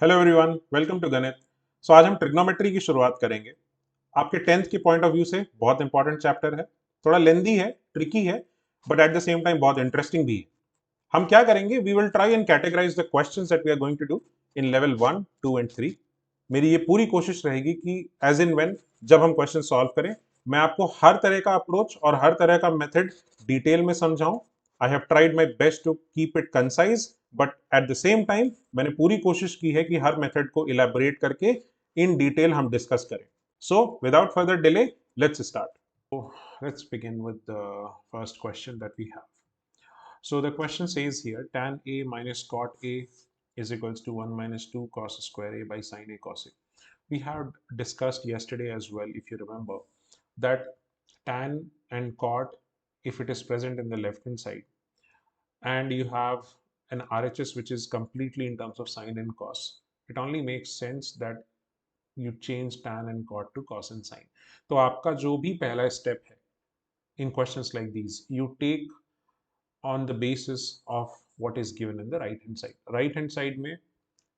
Hello everyone, welcome to गणित। आज हम ट्रिग्नोमेट्री की शुरुआत करेंगे। आपके 10th के पॉइंट ऑफ व्यू से बहुत इंपॉर्टेंट चैप्टर है। थोड़ा लेंदी है, ट्रिकी है, but at the same time बहुत इंटरेस्टिंग भी है। हम क्या करेंगे, we will try and categorise the questions that we are going to do in level 1, 2 and 3। मेरी ये पूरी कोशिश रहेगी कि एज इन व्हेन जब हम क्वेश्चन सॉल्व करें, मैं आपको हर तरह का अप्रोच और हर तरह का मेथड डिटेल में समझाऊं। I have tried my best to keep it concise, but at the same time मैंने पूरी कोशिश की है कि हर मेथड को इलेबोरेट करके इन डिटेल हम डिस्कस करें। So without further delay, let's start. Let's begin with the first question that we have. So the question says here, tan A minus cot A is equals to 1 minus 2 cos square A by sin A cos A. We had discussed yesterday as well, if you remember, that tan and cot, if it is present in the left hand side, and you have an RHS which is completely in terms of sin and cos, it only makes sense that you change tan and cot to cos and sin. तो आपका जो भी पहला step है in questions like these, you take on the basis of what is given in the right hand side. Right hand side में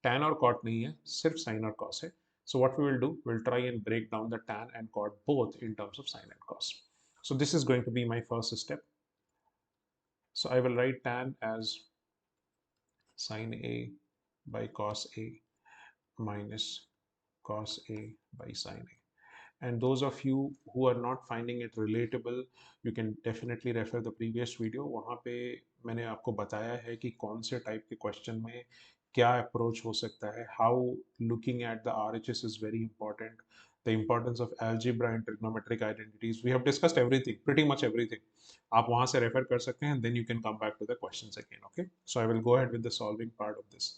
tan और cot नहीं है, सिर्फ sin और cos है. So what we will do, we'll try and break down the tan and cot both in terms of sin and cos. So this is going to be my first step. So I will write tan as sin A by cos A minus cos A by sin A. And those of you who are not finding it relatable, you can definitely refer the previous video. वहाँ पे मैंने आपको बताया है कि कौन से type के क्वेश्चन में क्या अप्रोच हो सकता है, how looking at the RHS is very important, the importance of algebra and trigonometric identities. We have discussed everything, pretty much everything. आप वहाँ से रेफर कर सकते हैं, then you can come back to the questions again. Okay, so I will go ahead with the solving part of this.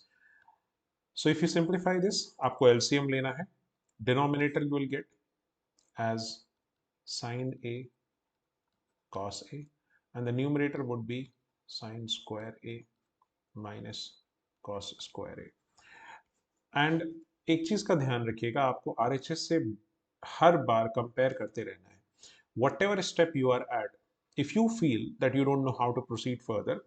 So if you simplify this, आपको LCM लेना है. Denominator you will get as sin A cos A, and the numerator would be sin square A minus cos square A. And एक चीज का ध्यान रखिएगा, आपको RHS से हर बार कंपेयर करते रहना है. Whatever step you are at, if you feel that you don't know how to proceed further,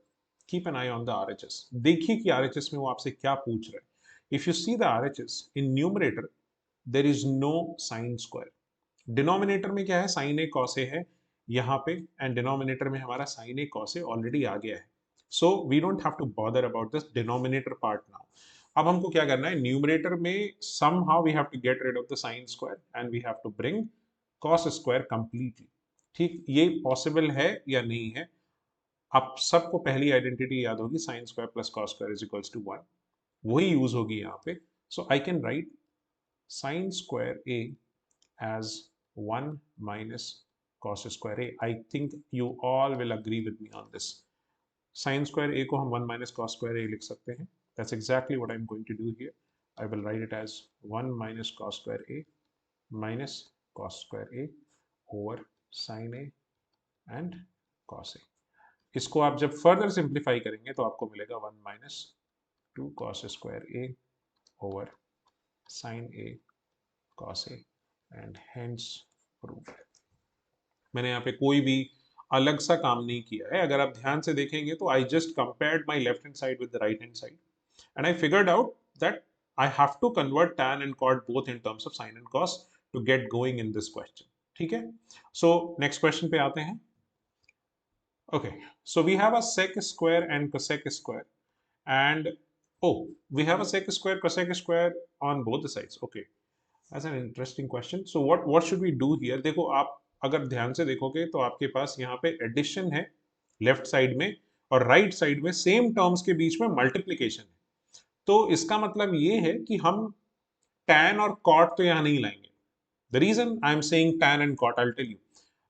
keep an eye on the RHS. देखिए कि RHS में वो आपसे क्या पूछ रहे हैं. If you see the RHS in numerator, there is no sine square. Denominator में क्या है, साइन ए कॉस ए है यहाँ पे, एंड डिनोमिनेटर में हमारा sine A cos A already आ गया है. So we don't have to bother about this denominator part now. अब हमको क्या करना है, न्यूमरेटर में somehow we have to get rid of the sin square and we have to bring cos square completely. ठीक, ये पॉसिबल है या नहीं है? आप सबको पहली आइडेंटिटी याद होगी, sine square plus cos square is equals to 1. वही यूज होगी यहाँ पे. So I can write sine square A as 1 minus cos square A. I think you all will agree with me on this. Sin square A को हम 1 minus cos square A लिख सकते हैं. That's exactly what I'm going to do here. I will write it as 1 minus cos square A minus cos square A over sin A and cos A. इसको आप जब further simplify करेंगे तो आपको मिलेगा 1 minus 2 cos square A over sin A cos A and hence proved. मैंने यहाँ पे कोई भी अलग सा काम नहीं किया है. अगर आप ध्यान से देखेंगे तो I just compared my left hand side with the right hand side, and I figured out that I have to convert tan and cot both in terms of sin and cos to get going in this question. ठीक है, so next question पे आते हैं. Okay, so we have a sec square and cosec square, and oh, we have a sec square cosec square on both the sides. Okay, that's an interesting question. So what should we do here? देखो, आप अगर ध्यान से देखोगे तो आपके पास यहाँ पे एडिशन है लेफ्ट साइड में, और राइट साइड में सेम टर्म्स के बीच में मल्टीप्लीकेशन है. तो इसका मतलब ये है कि हम tan और cot तो यहाँ नहीं लाएंगे. The reason I am saying tan and cot, I will tell you.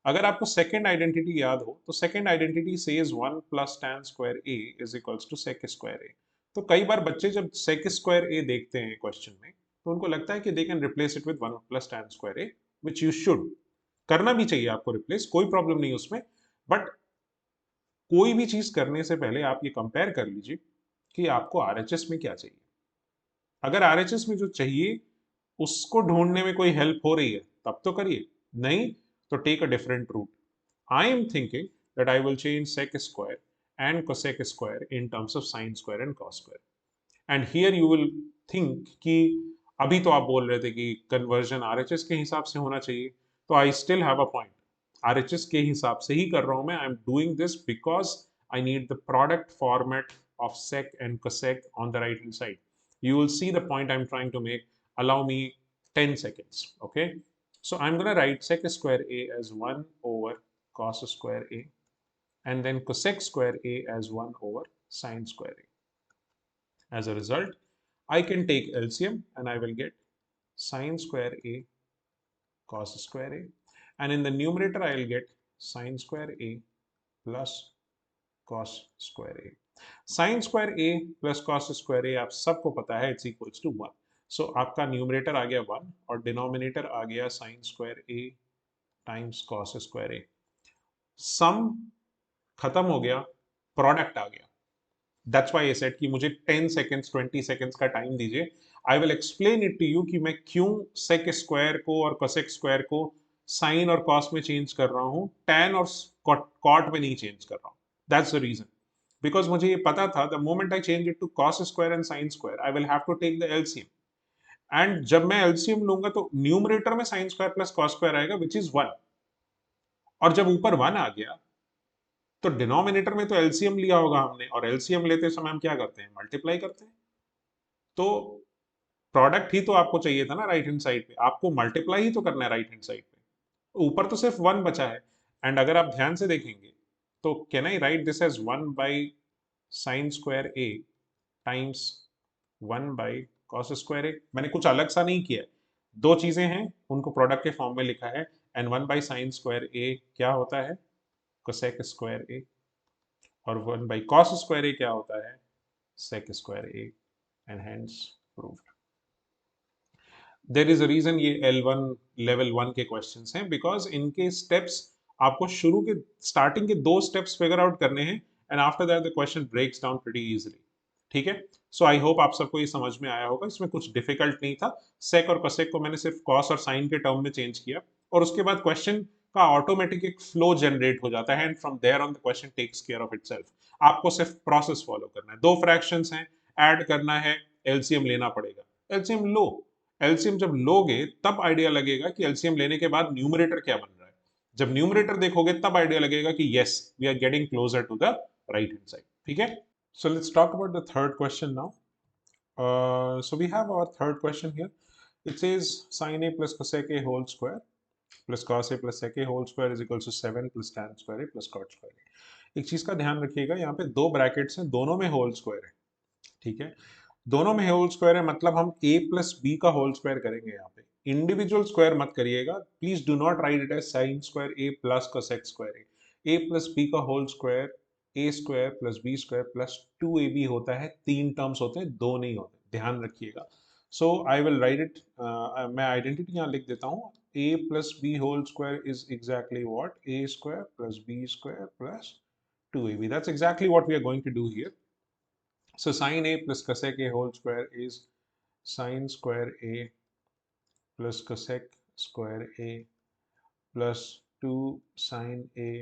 अगर आपको सेकंड आइडेंटिटी याद हो तो second identity says 1 plus tan square a is equals to sec square a. तो कई बार बच्चे जब sec स्क्वायर a देखते हैं क्वेश्चन में, तो उनको लगता है कि they can replace it with 1 plus tan square a, which you should. करना भी चाहिए आपको रिप्लेस, कोई प्रॉब्लम नहीं उसमें. बट कोई भी चीज करने से पहले आप ये कंपेयर कर लीजिए कि आपको आरएचएस में क्या चाहिए. अगर आरएचएस में जो चाहिए उसको ढूंढने में कोई हेल्प हो रही है तब तो करिए, नहीं तो take a different route. I am thinking that I will change sec square and cosec square in terms of sin square and cos square. And here you will think कि अभी तो आप बोल रहे थे कि कन्वर्जन आरएचएस के हिसाब से होना चाहिए, तो I still have a point. RHS के हिसाब से ही कर रहा हूं मैं। आई am doing this because I need the product format of sec and cosec on the right hand side. You will see the point I'm trying to make. Allow me 10 seconds. Okay. So I'm going to write sec square a as 1 over cos square a, and then cosec square a as 1 over sine square a. As a result, I can take LCM and I will get sine square a cos square a, and in the numerator I will get sine square a plus cos square a. Sin square a plus cos square a आप सबको पता है it's equals to 1. सो आपका numerator आ गया 1 और denominator आ गया sin square a times cos square a. सम खत्म हो गया, प्रोडक्ट आ गया. दैट्स व्हाई आई सेड कि मुझे 10 सेकंड्स 20 सेकंड्स का टाइम दीजिए. I will explain it to you कि मैं क्यों सेक स्क्वायर को और कोसेक स्क्वायर को साइन और कॉस में चेंज कर रहा हूं, tan और कॉट में नहीं चेंज कर रहा हूं. That's the reason. बिकॉज मुझे ये पता था the moment I change it to cos square and sine square I will have to take the LCM. And जब मैं एलसीएम लूंगा तो न्यूमरेटर में sine square plus cos square आएगा विच इज 1. और जब ऊपर 1 आ गया तो डिनोमिनेटर में तो एलसीएम लिया होगा हमने, और एलसीएम लेते समय हम क्या करते हैं, मल्टीप्लाई करते हैं. तो प्रोडक्ट ही तो आपको चाहिए था ना राइट हैंड साइड पे, आपको मल्टीप्लाई ही तो करना है राइट हैंड साइड पे. ऊपर तो सिर्फ 1 बचा है. एंड अगर आप ध्यान से देखेंगे तो can I write this as 1 by sine square A times 1 by cos square A. मैंने कुछ अलग सा नहीं किया. दो चीजें हैं उनको प्रोडक्ट के फॉर्म में लिखा है. एंड 1 बाई साइन स्क्वायर ए क्या होता है, कोसेक स्क्वायर ए. और 1 बाई कॉस स्क्वायर ए क्या होता है, sec square A. And hence proved. There is a reason ये L1 लेवल 1 के क्वेश्चंस हैं, बिकॉज इनके स्टेप्स आपको शुरू के स्टार्टिंग के 2 स्टेप्स फिगर आउट करने हैं, and after that the question breaks down pretty easily. ठीक है. सो आई होप आप सबको ये समझ में आया होगा. इसमें कुछ डिफिकल्ट नहीं था. सेक और कोसेक को मैंने सिर्फ कॉस और साइन के टर्म में चेंज किया, और उसके बाद क्वेश्चन का ऑटोमेटिक एक फ्लो जनरेट हो जाता है, and from there on the question takes care of itself. आपको सिर्फ प्रोसेस फॉलो करना है. 2 फ्रैक्शंस हैं, ऐड करना है, एलसीएम लेना पड़ेगा. एलसीएम लो. एलसीएम जब लोगे तब आइडिया लगेगा कि एलसीएम लेने के बाद न्यूमरेटर क्या बन रहा है. जब न्यूमरेटर देखोगे तब आइडिया लगेगा कि yes we are getting closer to the right hand side. ठीक है. So let's talk about the third question now. So we have our third question here. It says sin a plus cosec a whole square plus cos a plus sec a whole square is equals to 7 plus tan square a plus cot square a. एक चीज का ध्यान रखिएगा, यहाँ पे 2 brackets हैं, दोनों में होल स्क्वायर है. ठीक है. दोनों में होल स्क्वायर है मतलब हम a प्लस बी का होल स्क्वायर करेंगे. यहाँ पे इंडिविजुअल स्क्वायर मत करिएगा. Please do not write it as sine square a plus cosec square a plus B का whole square A square plus B square plus 2ab होता है. 3 terms होते हैं, 2 नहीं होते. ध्यान रखिएगा. So I will write it. मैं आइडेंटिटी यहाँ लिख देता हूँ. a plus B whole square is exactly what, a square plus b square plus 2ab. That's exactly what we are going to do here. So sin a plus cosec a whole square is sin square a plus cosec square a plus 2 sin a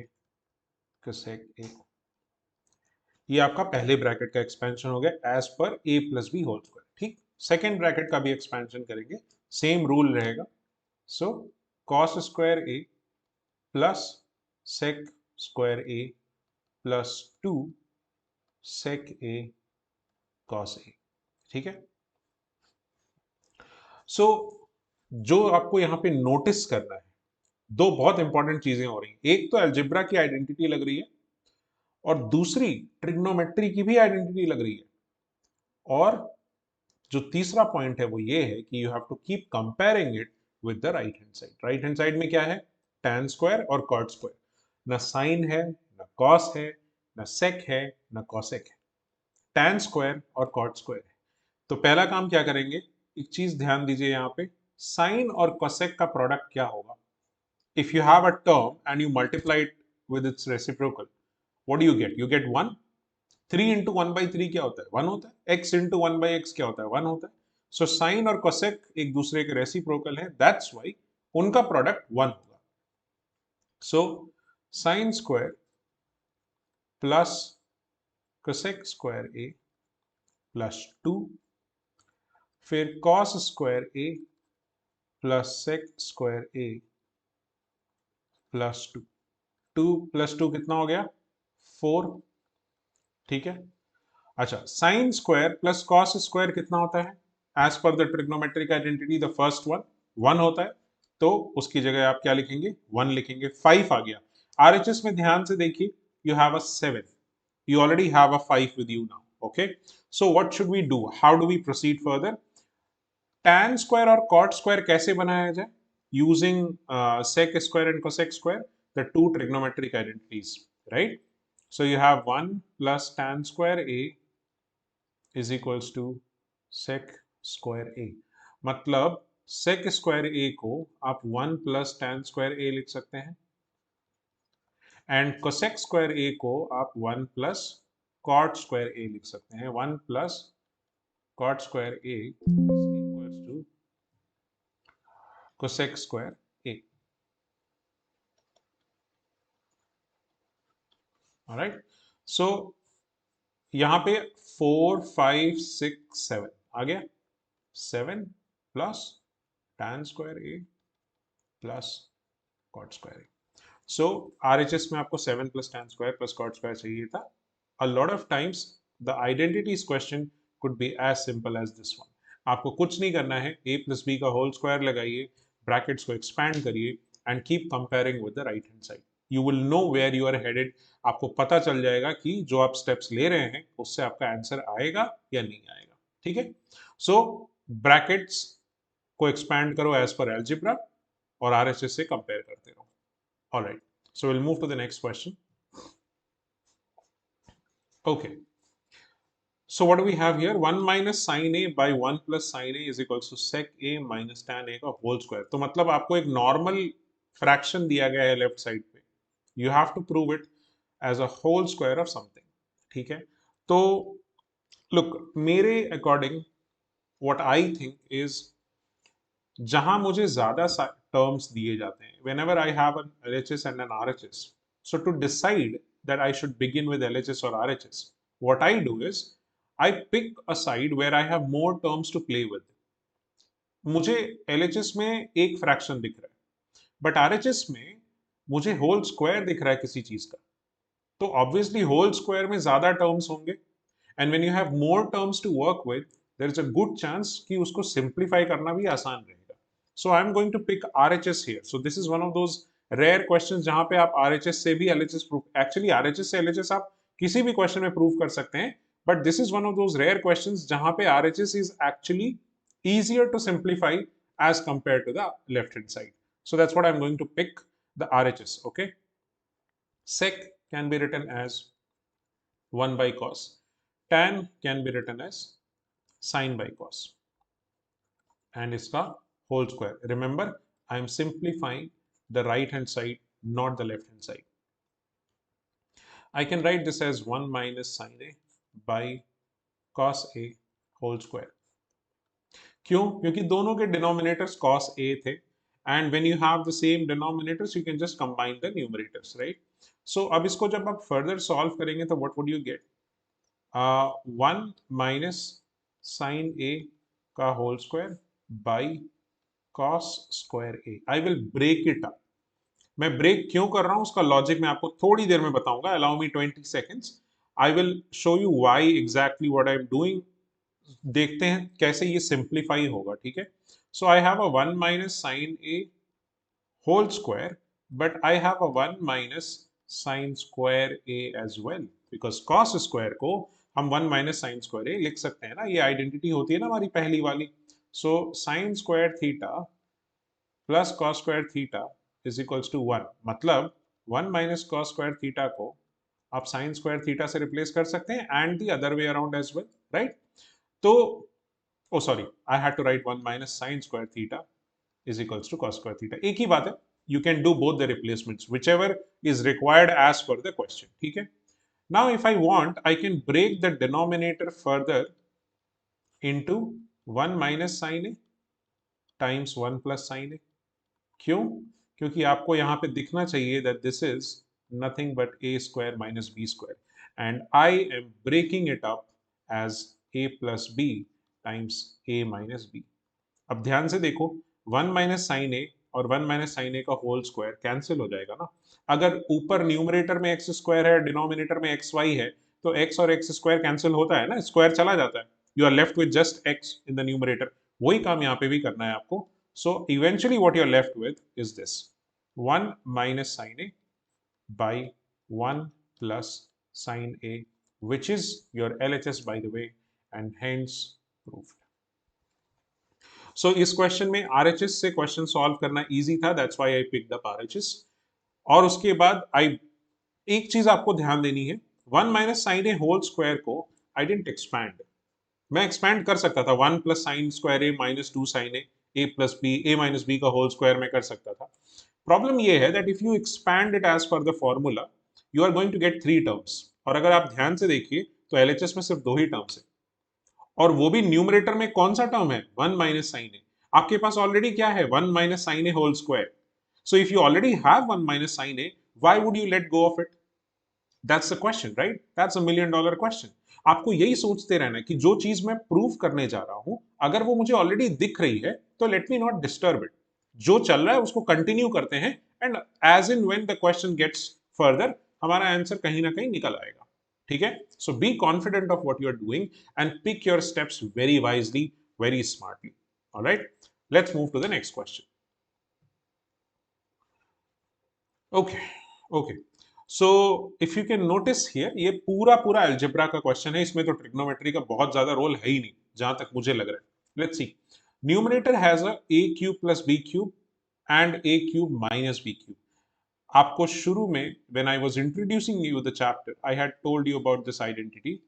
cosec a. ये आपका पहले bracket का expansion हो गया as per a plus B whole square. ठीक. Second bracket का भी expansion करेंगे, सेम रूल रहेगा. So cos square a plus sec square a plus 2 sec a cos a. ठीक है. सो जो आपको यहाँ पे नोटिस करना है, 2 बहुत इंपॉर्टेंट चीजें हो रही हैं. एक तो अलजेब्रा की आइडेंटिटी लग रही है, और दूसरी ट्रिग्नोमेट्री की भी आइडेंटिटी लग रही है. और जो तीसरा पॉइंट है वो ये है कि you have to keep comparing it with the right hand side. Right hand side में क्या है, tan स्क्वायर और cot स्क्वायर. ना साइन है, ना कॉस है, ना सेक है, ना कॉसेक है. tan स्क्वायर और cot स्क्वायर है. तो पहला काम क्या करेंगे, एक चीज ध्यान दीजिए यहाँ पे. साइन और कॉसेक का प्रोडक्ट क्या होगा. If you have a term and you multiply it with its reciprocal, what do you get? You get 1. 3 into 1 by 3 क्या होता है, 1 होता है. x into 1 by x क्या होता है, 1 होता है. So sin और cosec एक दूसरे के रेसिप्रोकल है. That's why उनका प्रोडक्ट 1 होगा. So sin square plus cosec square a plus 2 फिर cos square a plus sec square a plus 2, 2 plus 2 कितना हो गया 4, ठीक है। अच्छा, sine square plus cos square कितना होता है as per the trigonometric identity the first one 1 होता है, तो उसकी जगह आप क्या लिखेंगे 1 लिखेंगे। 5 आ गया। आरएचएस में ध्यान से देखिए, you have a 7, you already have a 5 with you now, okay? So what should we do, how do we proceed further? Tan square और cot square कैसे बनाया जाए? Using sec square and cosec square, the two trigonometric identities, right? So you have 1 plus tan square a is equals to sec square a, मतलब sec square a को आप 1 plus tan square a लिख सकते हैं, and cosec square a को आप 1 plus cot square a लिख सकते हैं। 1 plus cot square a is equals to cosec square a, alright. So यहाँ पे 4 5 6 7 आ गया, 7 plus tan square a plus cot square a। So RHS में आपको 7 plus tan square plus cot square चाहिए था। A lot of times the identities question could be as simple as this one. आपको कुछ नहीं करना है, a plus b का होल स्क्वायर लगाइए, ब्रैकेट्स को एक्सपैंड करिए and keep comparing with the right hand side. You will know where you are headed. आपको पता चल जाएगा कि जो आप स्टेप्स ले रहे हैं उससे आपका आंसर आएगा या नहीं आएगा, ठीक है। सो ब्रैकेट्स को एक्सपैंड करो एज पर एल्जिब्रा और आरएचएस से कंपेयर करते रहो। Alright, so will move to the next question. Okay, so what do we have here? 1 minus sin a by 1 plus sin a is equals to sec a minus tan a का whole square। तो मतलब आपको एक normal fraction दिया गया है left side पे, you have to prove it as a whole square of something, ठीक है। तो लुक, मेरे according what I think is, जहां मुझे ज्यादा टर्म्स दिए जाते हैं, whenever I have an LHS and an RHS, so to decide that I should begin with LHS or RHS, what I do is I pick a side where I have more terms to play with. मुझे LHS में एक fraction दिख रहा है, but RHS में मुझे whole square दिख रहा है किसी चीज का, तो ऑब्वियसली होल स्क्वायर में ज्यादा टर्म्स होंगे, and when you have more terms to work with, there is a good chance कि उसको सिंप्लीफाई करना भी आसान रहेगा। So I am going to pick RHS here. So this is one of those rare questions जहां पे आप RHS से भी LHS प्रूफ, एक्चुअली RHS से LHS आप किसी भी क्वेश्चन में प्रूव कर सकते हैं, but this is one of those rare questions जहां पे RHS is actually easier to simplify as compared to the left hand side. So that's what I'm going to pick, the RHS, okay? Sec can be written as 1 by cos, tan can be written as sin by cos, and iska whole square. Remember, I am simplifying the right hand side, not the left hand side. I can write this as 1 minus sin a by cos a whole square. क्यों? क्योंकि दोनों के denominators cos a थे, and when you have the same denominators you can just combine the numerators, right? So अब इसको जब आप further solve करेंगे तो what would you get? 1 minus sin a का whole square by cos square a. I will break it up. मैं break क्यों कर रहा हूं उसका लॉजिक मैं आपको थोड़ी देर में बताऊंगा। Allow me 20 seconds, I will show you why exactly what I am doing. देखते हैं कैसे ये सिंप्लीफाई होगा, ठीक है। So I have a 1 minus sine A whole square, but I have a 1 minus sine square A as well, because cos square को हम 1 minus sine square ए लिख सकते हैं ना, ये आइडेंटिटी होती है ना हमारी पहली वाली। So sine square theta plus cos square theta is equals to 1, मतलब 1 माइनस कॉस स्क्वायर थीटा को आप साइन स्क्वायर थीटा से रिप्लेस कर सकते हैं, and the other way around as well, right. तो oh sorry, I had to write 1 minus sine square theta is equals to cos square theta. एक ही बात है, you can do both the replacements, whichever is required as per the question, ठीक है। Now if I want, I can break the denominator further into 1 minus sine a times 1 plus sine a. क्यों? क्योंकि आपको यहाँ पे दिखना चाहिए that this is nothing but a square minus b square, and I am breaking it up as a plus b times a minus b. अब ध्यान से देखो, 1 माइनस साइन ए और 1 माइनस साइन ए का होल स्क्वायर कैंसिल हो जाएगा ना। अगर ऊपर न्यूमरेटर में एक्स स्क्वायर है, डिनोमिनेटर में एक्स वाई है, तो एक्स और एक्स स्क्वायर कैंसिल होता है ना, स्क्वायर चला जाता है। You are left with just x in the numerator. वही काम यहाँ पे भी करना है आपको। So eventually what you are left with is this 1 minus sine A by 1 plus sine a, which is your LHS by the way, and hence proved. So इस question में RHS से क्वेश्चन सॉल्व करना easy था, that's why I picked up RHS। और उसके बाद आई एक चीज आपको ध्यान देनी है, 1 माइनस साइन ए होल स्क्वायर को आई डिडंट एक्सपैंड। मैं एक्सपैंड कर सकता था, 1 plus sine square A minus 2 sine A plus b, a minus b का होल स्क्वायर मैं कर सकता था। प्रॉब्लम ये है that if you expand it as per the formula, you are going to get 3 terms. और अगर आप ध्यान से देखिए तो एलएचएस में सिर्फ 2 ही टर्म्स है, और वो भी न्यूमरेटर में कौन सा टर्म है, 1 माइनस साइन ए। आपके पास ऑलरेडी क्या है, 1 minus sine A whole square. So if you already have 1 minus sine a, why would you let go of it? That's the question, right? That's a million dollar question. आपको यही सोचते रहना कि जो चीज मैं प्रूव करने जा रहा हूं, अगर वो मुझे ऑलरेडी दिख रही है तो let me not disturb it. जो चल रहा है उसको कंटिन्यू करते हैं, and as in when the question gets further, हमारा आंसर कहीं ना कहीं निकल आएगा। ठीक है? So be confident of what you are doing and pick your steps very wisely, very smartly. Alright, let's move to the next question. Okay, okay. So if you can notice here, ये पूरा पूरा algebra का question है, इसमें तो trigonometry का बहुत ज्यादा रोल है ही नहीं जहां तक मुझे लग रहा है। Let's see, numerator has a a cube plus b cube and a cube minus b cube. आपको शुरू में when I was introducing you the chapter, I had told you about this identity.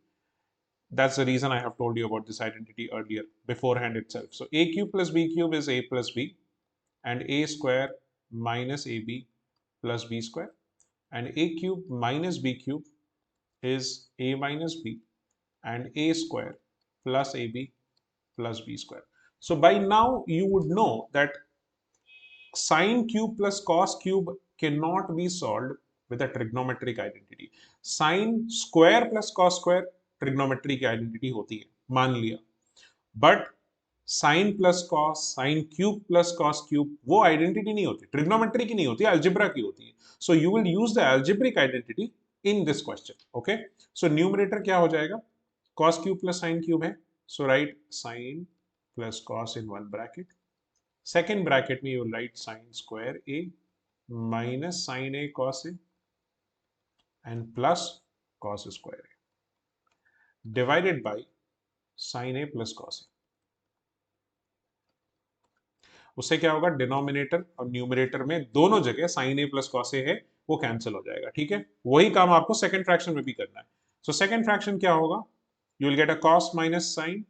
That's the reason I have told you about this identity earlier, beforehand itself. So a cube plus b cube is a plus b, and a square minus ab plus b square, and a cube minus b cube is a minus b, and a square plus ab plus b square. So by now you would know that sine cube plus cos cube cannot be solved with a trigonometric identity. Sine square plus cos square trigonometry की identity होती है, मान लिया। But sine plus cos, sine cube plus cos cube, वो identity नहीं होती, trigonometry की नहीं होती, अलजेब्रा की होती है। So you will use the algebraic identity in this question. Okay, so numerator क्या हो जाएगा, cos cube plus sine cube है, so write sine plus cos in one bracket. Second bracket में you write sine square A minus sine A cos A and plus cos square A divided by sine A plus cos A. उससे क्या होगा, denominator और numerator में दोनों जगह sine ए plus cos ए है, वो कैंसिल हो जाएगा। ठीक है, वही काम आपको सेकंड फ्रैक्शन में भी करना है। सो सेकंड फ्रैक्शन क्या होगा, you will get a cos minus sine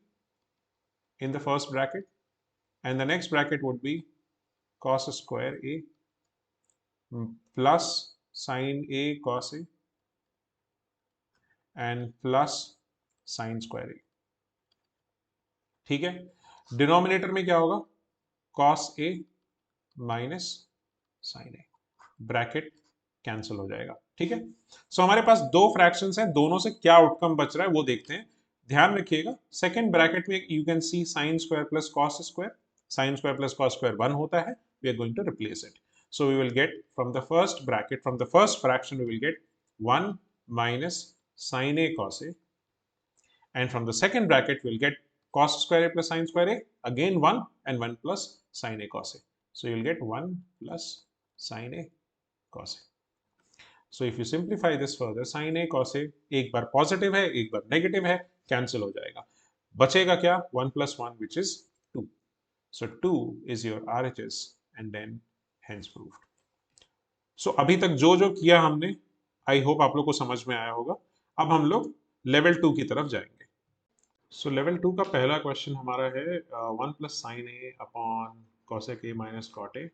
in the first bracket, and the next bracket would be cos square a plus sin a cos a and plus sin square a। ठीक है, denominator में क्या होगा, cos a minus sin a, bracket cancel हो जाएगा। ठीक है, सो हमारे पास दो फ्रैक्शंस हैं, दोनों से क्या आउटकम बच रहा है वो देखते हैं। ध्यान रखिएगा, सेकंड ब्रैकेट में you can see sine square plus cos square, sine square plus cos square 1 होता है, we are going to replace it. So we will get from the first bracket, from the first fraction, we will get 1 minus sin a cos a, and from the second bracket, we will get cos square a plus sin square a, again 1 and 1 plus sin a cos a. So you will get 1 plus sin a cos a. So if you simplify this further, sin a cos a एक बार positive है, एक बार negative है, cancel हो जाएगा। बचेगा क्या, 1 plus 1 which is 2. So 2 is your RHS and then hence proved. सो अभी तक जो जो किया हमने, आई होप आप लोग को समझ में आया होगा। अब हम लोग लेवल 2 की तरफ जाएंगे। सो लेवल 2 का पहला क्वेश्चन हमारा है 1 plus sine a upon cosec a minus cot a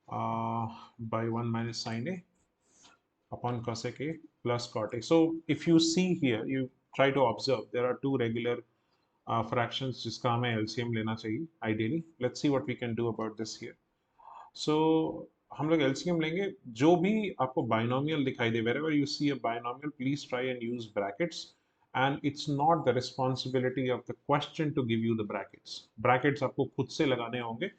by 1 minus sine a upon cosec a plus cot a. So if you see here, you try to observe there are two regular fractions जिसका हमें LCM लेना चाहिए ideally. Let's see what we can do about this here. So हम लोग LCM लेंगे, जो भी आपको बाइनोमियल दिखाई दे, wherever you see a binomial, please try and use brackets. and it's not the responsibility of the question to give you the brackets. Brackets आपको खुद से लगाने होंगे.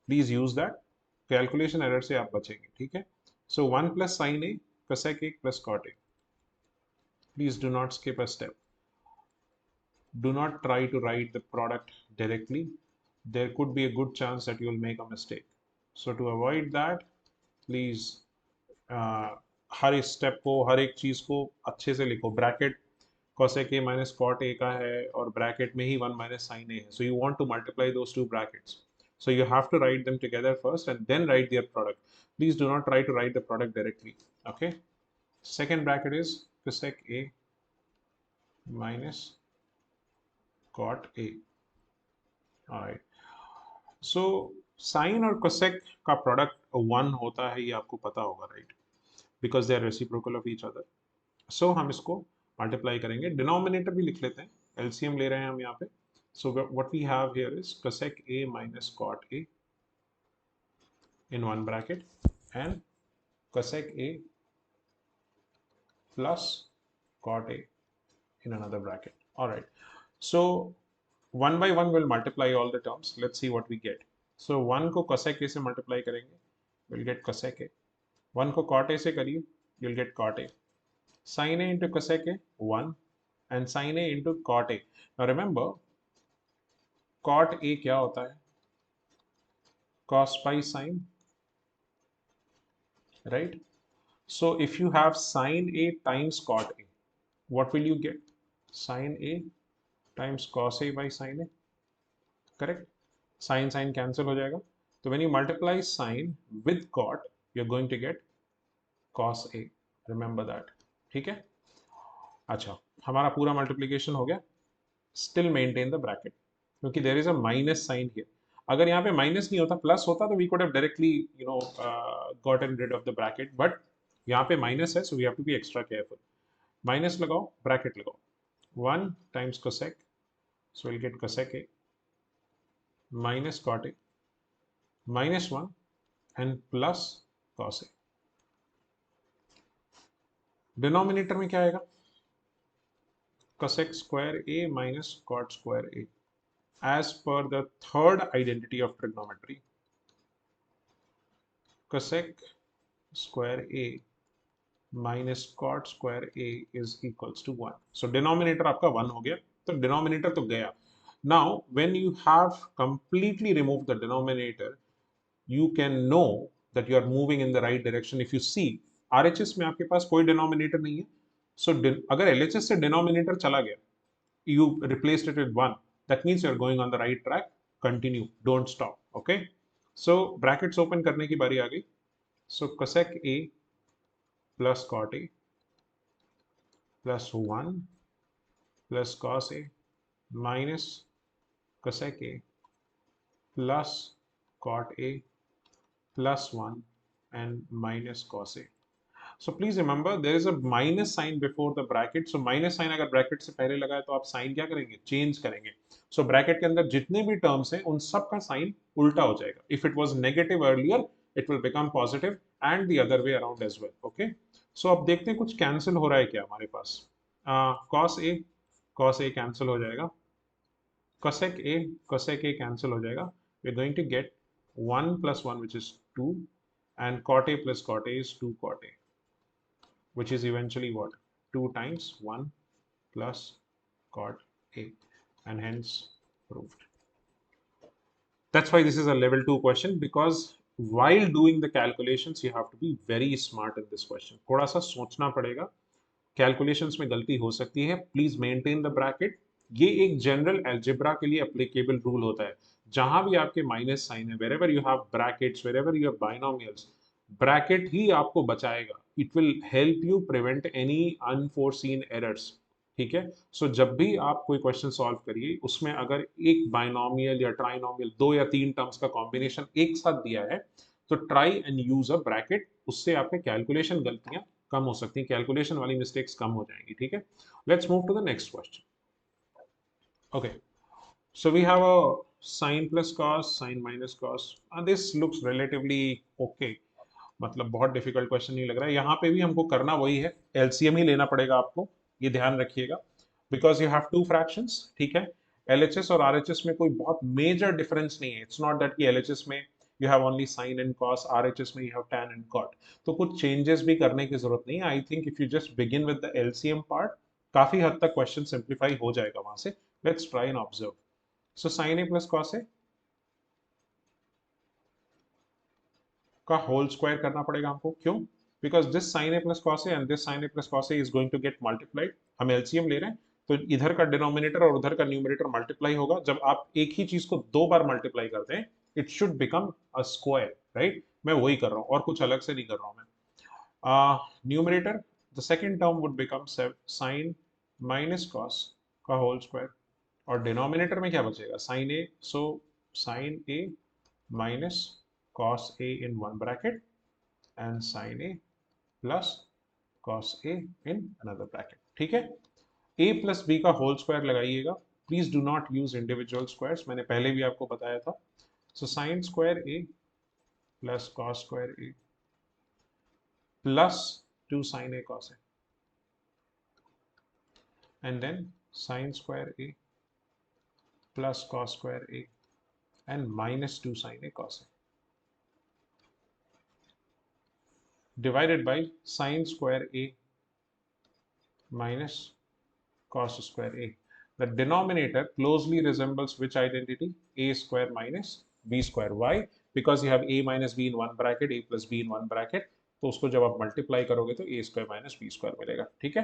Please use that. Calculation error से आप बचेंगे, ठीक है? So 1 plus sin A cosec A plus cot A. Please do not skip a step. Do not try to write the product directly. There could be a good chance that you will make a mistake. So to avoid that, please हर एक step को, हर एक चीज को अच्छे से लिखो. Bracket cosec a minus cot a का है और ब्रैकेट में ही 1 minus sin a है. So you want to multiply those two brackets. So you have to write them together first and then write their product. Please do not try to write the product directly. Okay. Second bracket is cosec a minus cot a. All right. So sin और cosec का product 1 होता है, ये आपको पता होगा, right? Because they are reciprocal of each other. So हम इसको मल्टीप्लाई करेंगे. डिनोमिनेटर भी लिख लेते हैं, एलसीएम ले रहे हैं हम यहाँ पे. So what we have here is cosec a minus cot a in one bracket and cosec a plus cot a in another bracket. All right. So one by one we'll multiply all the terms. Let's see what we get. So 1 को cosec a से multiply करेंगे, we'll get cosec a. 1 को cot a से करिए, you'll get cot a. Sin a into cosec a 1 and sin a into cot a. Now remember, cot a क्या होता है? Cos pi sin, right? So if you have sin a times cot a, what will you get? Sin a times cos a by sin a, correct? Sin sin cancel हो जाएगा. So when you multiply sin with cot, you're going to get cos a. Remember that. ठीक है? अच्छा, हमारा पूरा multiplication हो गया. Still maintain the bracket, क्योंकि there is a minus sign here. अगर यहाँ पे माइनस नहीं होता, प्लस होता, तो we could have directly gotten rid of the bracket. But यहाँ पे माइनस है, so we have to be extra careful. Minus लगाओ, ब्रैकेट लगाओ. 1 times cosec, so we'll get cosec a minus cot a minus 1 and plus cos a. Denominator में क्या आएगा? cosec square a minus cot square a. As per the third identity of trigonometry, cosec square a minus cot square a is equals to 1. So denominator आपका 1 हो गया, तो denominator तो गया. Now when you have completely removed the denominator, you can know that you are moving in the right direction. If you see RHS में आपके पास कोई denominator नहीं है, so अगर LHS से denominator चला गया, you replaced it with 1, that means you are going on the right track. Continue, don't stop. Okay, so brackets open करने की बारी आ गई. So cosec a plus cot a plus 1 plus cos a minus cosec a plus cot a plus 1 and minus cos a. So please remember there is a minus sign before the bracket. So minus sign अगर bracket से पहले लगा है तो आप sign क्या करेंगे? Change करेंगे. So bracket के अंदर जितने भी terms हैं उन सब का sign उल्टा हो जाएगा. If it was negative earlier, it will become positive and the other way around as well. Okay. So अब देखते हैं कुछ cancel हो रहा है क्या हमारे पास. cos a cancel हो जाएगा. cosec a cancel हो जाएगा. We're going to get 1 plus 1 which is 2 and cot a plus cot a is 2 cot a, which is eventually what? 2 times 1 plus cot a, and hence proved. That's why this is a level 2 question, because while doing the calculations you have to be very smart in this question. थोड़ा सा सोचना पड़ेगा. Calculations में गलती हो सकती है. Please maintain the bracket. ये एक जनरल algebra के लिए applicable rule होता है. जहां भी आपके माइनस साइन है, wherever you have brackets, wherever you have binomials, bracket ही आपको बचाएगा. It will help you prevent any unforeseen errors. ठीक है. सो जब भी आप कोई क्वेश्चन सॉल्व करिए, उसमें अगर एक बाइनोमियल या ट्राइनोमियल 2 या 3 टर्म्स का कॉम्बिनेशन एक साथ दिया है, तो try and use a bracket. उससे आपके कैलकुलेशन गलतियां कम हो सकती हैं, कैलकुलेशन वाली मिस्टेक्स कम हो जाएंगी. ठीक है. Let's move to the next question. Okay, so we have a sin plus cos, sin minus cos, and this looks relatively okay. मतलब बहुत डिफिकल्ट क्वेश्चन नहीं लग रहा है. यहाँ पे भी हमको करना वही है, एलसीएम ही लेना पड़ेगा आपको, ये ध्यान रखिएगा. Because you have two fractions, ठीक है। एलएचएस और आरएचएस में कोई बहुत मेजर डिफरेंस नहीं है। इट्स नॉट दैट कि एलएचएस में you have only sine and cos, RHS में you have tan and cot. तो कुछ चेंजेस भी करने की जरूरत नहीं है। I think if you just begin with the LCM part, काफी हद तक क्वेश्चन सिंप्लीफाई हो जाएगा वहां से। Let's try and observe. So sine A plus cos A का होल स्क्वायर करना पड़ेगा हमको। क्यों? Because this sine A plus cos A and this sine A plus cos a is going to get multiplied. हम LCM ले रहे हैं तो इधर का डिनोमिनेटर और उधर का न्यूमरेटर मल्टीप्लाई होगा। जब आप एक ही चीज को दो बार मल्टीप्लाई करते हैं, it should become a square, right. मैं वही कर रहा हूं और कुछ अलग से नहीं कर रहा हूं मैं। Numerator, the second term would become sine minus cos का होल स्क्वायर, और डिनोमिनेटर में क्या बचेगा? Sine a. So sine a minus cos A in one bracket and sin A plus cos A in another bracket, ठीक है। A plus B का whole square लगाइएगा। Please do not use individual squares, मैंने पहले भी आपको बताया था। सो sine square A plus cos square A plus 2 sin A cos A and then sin square A plus cos square A and minus 2 sin A cos A divided by sin square A minus cos square A. The denominator closely resembles which identity? A square minus B square. Why? Because you have A minus B in one bracket, A plus B in one bracket. तो उसको जब आप multiply करोगे तो a square minus B square मिलेगा, ठीक है।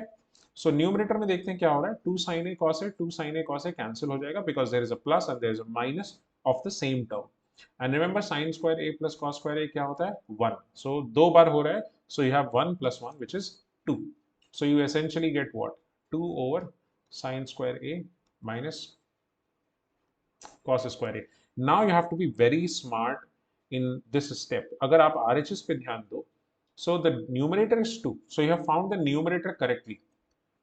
So numerator में देखते हैं क्या हो रहा है। 2 sin a cos a, 2 sin a cos a cancel हो जाएगा because there is a plus and there is a minus of the same term. And remember sine square a plus cos square a क्या होता है? 1। सो दो बार हो रहा है, so you have 1 plus 1 which is 2। So you essentially get what? 2 over sin square a minus cos square a. Now you have to be very smart in this step. अगर आप RHS पे ध्यान दो, so the numerator is 2. So you have found the numerator correctly.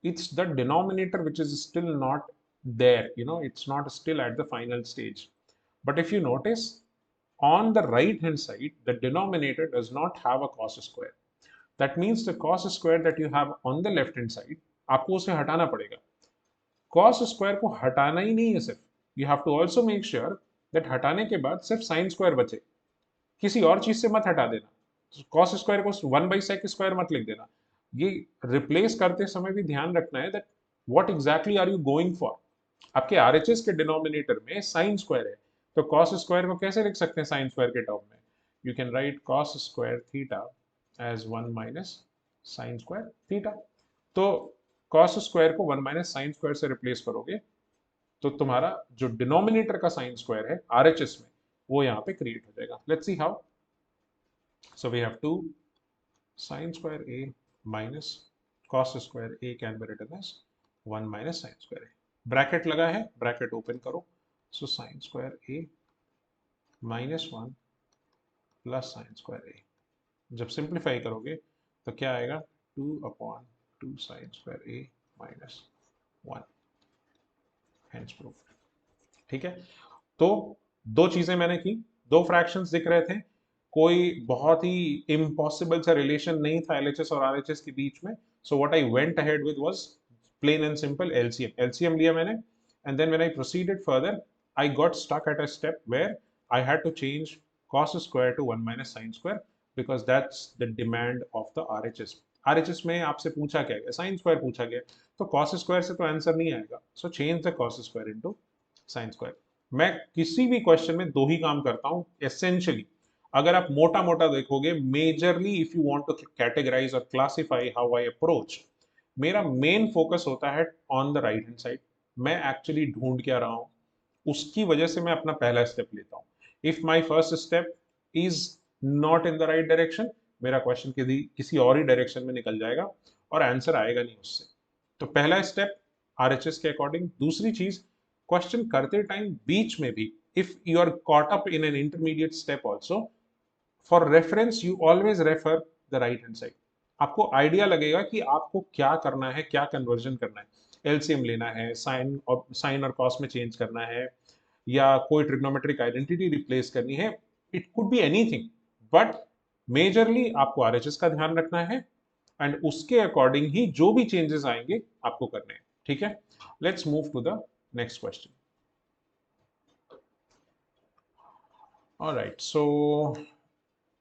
It's the denominator which is still not there. You know, it's not still at the final stage. But if you notice, on the right hand side, the denominator does not have a cos square. That means the cos square that you have on the left hand side, आपको उसे हटाना पड़ेगा। Cos square को हटाना ही नहीं है सिर्फ, you have to also make sure that हटाने के बाद सिर्फ साइन स्क्वायर बचे, किसी और चीज से मत हटा देना। कॉस स्क्वायर को 1/sec स्क्वायर मत लिख देना। ये रिप्लेस करते समय भी ध्यान रखना है that what exactly are you going for. आपके आरएचएस के डिनोमिनेटर में साइन स्क्वायर है, तो कॉस स्क्वायर को कैसे लिख सकते हैं साइन स्क्वायर के टर्म में? You can write cos square theta as 1 minus sine square theta. तो cos स्क्वायर को 1 माइनस साइन स्क्वायर से रिप्लेस करोगे तो तुम्हारा जो डिनोमिनेटर का साइन स्क्वायर है आरएचएस में, वो यहाँ पे क्रिएट हो जाएगा। Let's see how. So we have 2 sin square a minus cos square a can be written as 1 minus sin square a. Bracket लगा है, ब्रैकेट ओपन करो। सो sin square a minus 1 plus sin square a, जब simplify करोगे तो क्या आएगा? 2/2 sin square a minus 1, hence proved, ठीक है। तो दो चीजें मैंने की, दो फ्रैक्शंस दिख रहे थे, कोई बहुत ही इम्पॉसिबल सा रिलेशन नहीं था एलएचएस और आरएचएस के बीच में। So what I went ahead with was plain and simple LCM. LCM लिया मैंने, and then when I proceeded further I got stuck at a step where I had to change cos square to 1 minus sin square because that's the demand of the RHS. RHS में आपसे पूछा क्या गया? sin square पूछा गया, तो cos square से तो आंसर नहीं आएगा। So change the cos square into sin square. मैं किसी भी क्वेश्चन में दो ही काम करता हूं एसेंशियली। अगर आप मोटा मोटा देखोगे, majorly if you want to categorize और क्लासिफाई हाउ आई अप्रोच, मेरा मेन फोकस होता है on the right hand side. मैं एक्चुअली ढूंढ क्या रहा हूं, उसकी वजह से मैं अपना पहला स्टेप लेता हूं। If my first step is not in the right direction, मेरा क्वेश्चन किसी और ही डायरेक्शन में निकल जाएगा और आंसर आएगा नहीं उससे। तो पहला स्टेप आरएचएस के अकॉर्डिंग। दूसरी चीज, क्वेश्चन करते टाइम बीच में भी if you are caught up in an intermediate step also, for reference you always refer the right hand side. आपको आइडिया लगेगा कि आपको क्या करना है, क्या कन्वर्जन करना है। एलसीएम लेना है, साइन और कॉस में चेंज करना है, या कोई ट्रिग्नोमेट्रिक आइडेंटिटी रिप्लेस करनी है, it could be anything. But majorly आपको आरएचएस का ध्यान रखना है एंड उसके अकॉर्डिंग ही जो भी चेंजेस आएंगे आपको करने हैं। ठीक है, let's move to the next question. Alright, so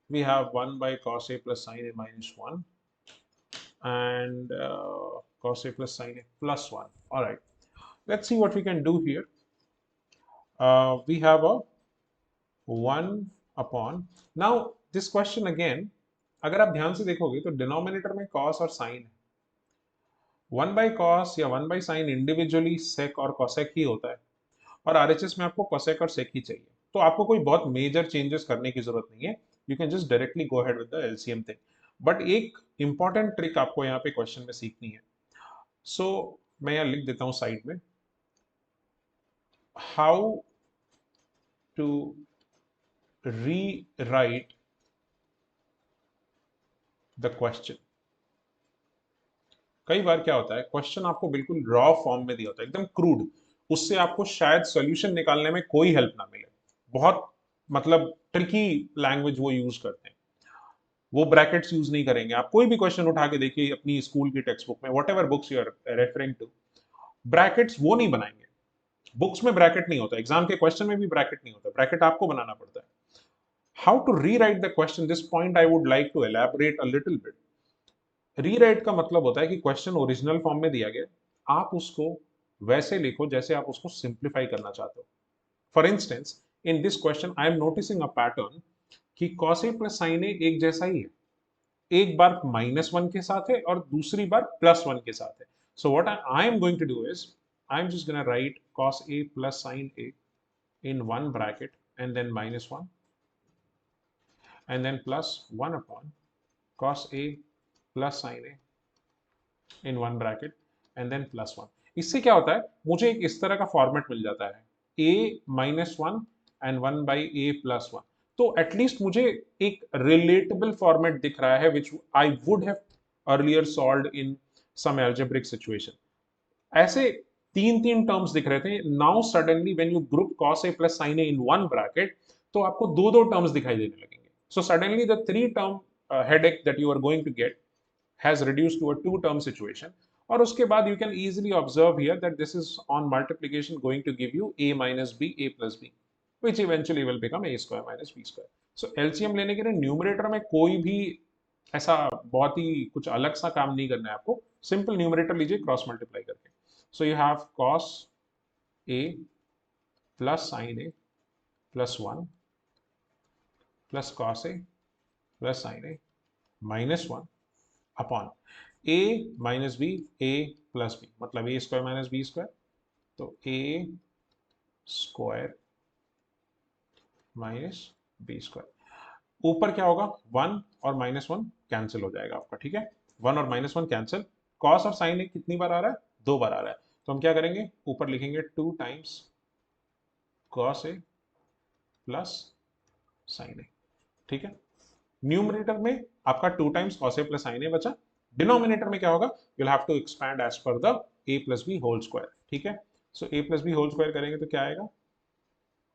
we have 1 by cos a plus sin a minus 1 and cos a plus sin a plus 1. All right, let's see what we can do here. We have a 1 upon, now this question again, अगर आप ध्यान से देखोगे तो denominator में cos और sin है. 1 by cos या 1 by sin इंडिविजुअली sec और cosec ही होता है, और आरएचएस में आपको cosec और sec ही चाहिए. तो आपको कोई बहुत मेजर चेंजेस करने की जरूरत नहीं है, you can just directly go ahead with the LCM thing. But एक इंपॉर्टेंट ट्रिक आपको यहाँ पे क्वेश्चन में सीखनी है. सो मैं यहाँ लिख देता हूँ साइड में, how to rewrite the question. कई बार क्या होता है, क्वेश्चन आपको बिल्कुल रॉ फॉर्म में दिया होता है, एकदम क्रूड, उससे आपको शायद सॉल्यूशन निकालने में कोई हेल्प ना मिले. बहुत मतलब ट्रिकी लैंग्वेज वो यूज करते हैं, वो ब्रैकेट्स यूज नहीं करेंगे. आप कोई भी क्वेश्चन उठा के देखिए अपनी स्कूल की टेक्स्ट बुक में, whatever books you are referring to, brackets वो नहीं बनाएंगे. बुक्स में ब्रैकेट नहीं होता, एग्जाम के क्वेश्चन में भी ब्रैकेट नहीं होता, ब्रैकेट आपको बनाना पड़ता है. How to rewrite the question, this point I would like to elaborate a little bit. Rewrite का मतलब होता है कि क्वेश्चन ओरिजिनल फॉर्म में दिया गया, आप उसको वैसे लिखो जैसे आप उसको सिंप्लीफाई करना चाहते हो. For instance, in this question I am noticing a pattern कि cos a plus sin a एक जैसा ही है, एक बार -1 के साथ है और दूसरी बार +1 के साथ है. So what I am going to do is, I am just gonna write cos a plus sin a in one bracket and then -1 and then +1 upon cos a plus sin a in one bracket and then +1. इससे क्या होता है, मुझे एक इस तरह का format मिल जाता है, a -1 and 1 by a plus 1. तो एटलीस्ट मुझे एक रिलेटेबल फॉर्मेट दिख रहा है which I would have earlier solved in some algebraic situation. ऐसे तीन तीन टर्म्स दिख रहे थे, now suddenly when you group cos a plus sin a in one bracket, तो आपको दो दो टर्म्स दिखाई देने लगेंगे. So suddenly the three term headache that you are going to get has reduced to a two term situation. और उसके बाद you can easily observe here that this is on multiplication going to give you a minus b a plus b which eventually will become a square minus b square. So LCM लेने के लिए numerator में कोई भी ऐसा बहुत ही कुछ अलग सा काम नहीं करना है आपको, सिंपल न्यूमरेटर लीजिए क्रॉस मल्टीप्लाई करके. सो you have cos a plus sin a plus 1 plus cos a plus sin a minus 1 upon a minus B a plus B, मतलब a square minus B square, तो a square minus B square. ऊपर क्या होगा, 1 और -1 cancel हो जाएगा आपका. ठीक है, 1 और -1 कैंसिल. कॉस और साइन ए कितनी बार आ रहा है, दो बार आ रहा है, तो हम क्या करेंगे, ऊपर लिखेंगे 2 times cos A plus sine A. ठीक है, न्यूमरेटर में आपका 2 times cos A plus sine A बचा. डिनोमिनेटर में क्या होगा, you will have to expand as per the a plus B whole square. ठीक है, so a plus B whole square करेंगे तो क्या आएगा,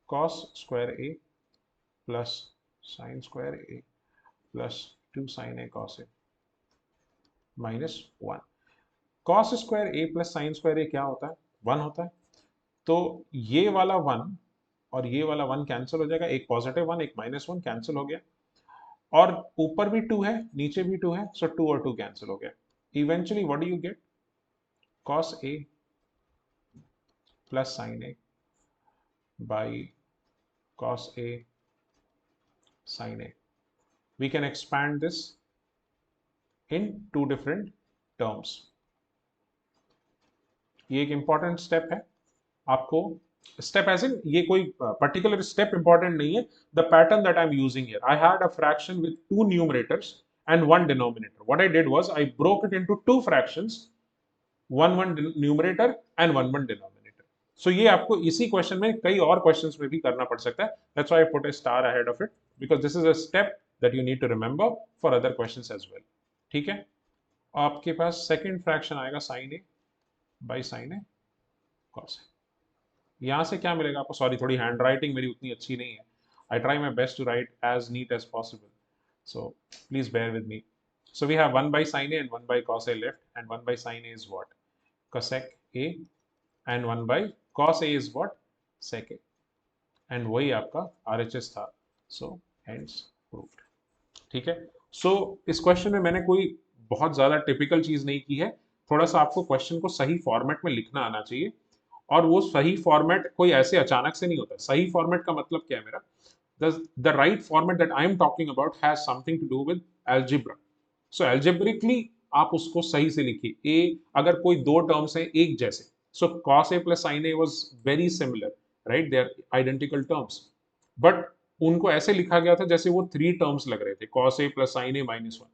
cos square a plus sine square a plus 2 sine a cos a minus 1. cos square a plus sine square a क्या होता है, 1 होता है. तो ये वाला 1 और ये वाला 1 कैंसिल हो जाएगा, एक पॉजिटिव 1 एक -1 कैंसिल हो गया, और ऊपर भी 2 है नीचे भी 2 है, सो 2 और 2 कैंसिल हो गया. Eventually what do you get, cos a plus sin a by cos a sin a. We can expand this in two different terms. ये एक इंपॉर्टेंट स्टेप है. आपको स्टेप एज इन ये कोई पर्टिकुलर स्टेप इंपॉर्टेंट नहीं है, the pattern that I am using here, I had a fraction with two numerators and one denominator. What I did was I broke it into two fractions, one numerator and one denominator. So ये आपको इसी question में कई और questions में भी करना पड़ सकता है. That's why I put a star ahead of it because this is a step that you need to remember for other questions as well. ठीक है, आपके पास सेकंड फ्रैक्शन आएगा sin a by sin a cos a. यहाँ से क्या मिलेगा आपको, sorry थोड़ी हैंड राइटिंग मेरी उतनी अच्छी नहीं है, I try my best to write as neat as possible, so please bear with me. So we have 1 by sin a and 1 by cos a left, and 1 by sin a is what, cosec a and 1 by cos a is what? sec a, and वही आपका RHS था, so hence proved। ठीक है। सो इस question में मैंने कोई बहुत ज्यादा टिपिकल चीज नहीं की है, थोड़ा सा आपको क्वेश्चन को सही फॉर्मेट में लिखना आना चाहिए, और वो सही फॉर्मेट कोई ऐसे अचानक से नहीं होता। सही फॉर्मेट का मतलब क्या है मेरा? the right format that I am talking about has something to do with algebra. So algebraically आप उसको सही से लिखिए। a अगर कोई दो टर्म्स हैं एक जैसे, so cos a plus sin a was very similar, right? They are identical terms, but उनको ऐसे लिखा गया था जैसे वो थ्री टर्म्स लग रहे थे, cos a plus sin a minus 1।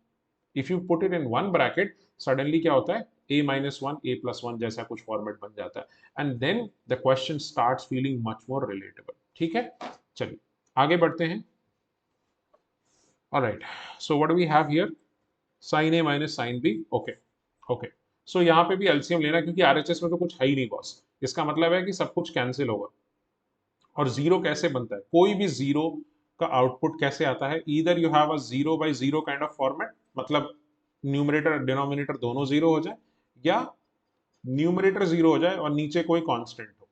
If you put it in one bracket, suddenly क्या होता है? a minus 1 a plus 1 जैसा कुछ फॉर्मेट बन जाता है, and then the question starts feeling much more relatable. ठीक है, चलिए आगे बढ़ते हैं। Alright, so what do we have here? sin a minus sin b। Okay okay, so यहाँ पे भी एलसीएम लेना, क्योंकि आरएचएस में तो कुछ है ही नहीं बॉस। इसका मतलब है कि सब कुछ कैंसिल होगा। और जीरो कैसे बनता है? कोई भी जीरो का आउटपुट कैसे आता है? Either you have a zero by zero kind of format, मतलब न्यूमरेटर डिनोमिनेटर दोनों जीरो हो जाए, या न्यूमरेटर जीरो हो जाए और नीचे कोई कांस्टेंट हो।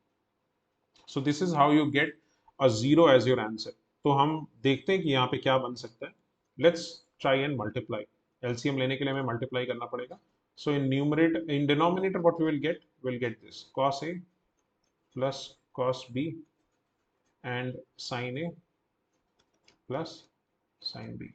So this is how you get a zero as your answer. तो हम देखते हैं कि यहाँ पे क्या बन सकता है। Let's try and multiply. LCM लेने के लिए हमें मल्टीप्लाई करना पड़ेगा। So in numerator, in denominator what we will get this cos a plus cos b and sin a plus sine B.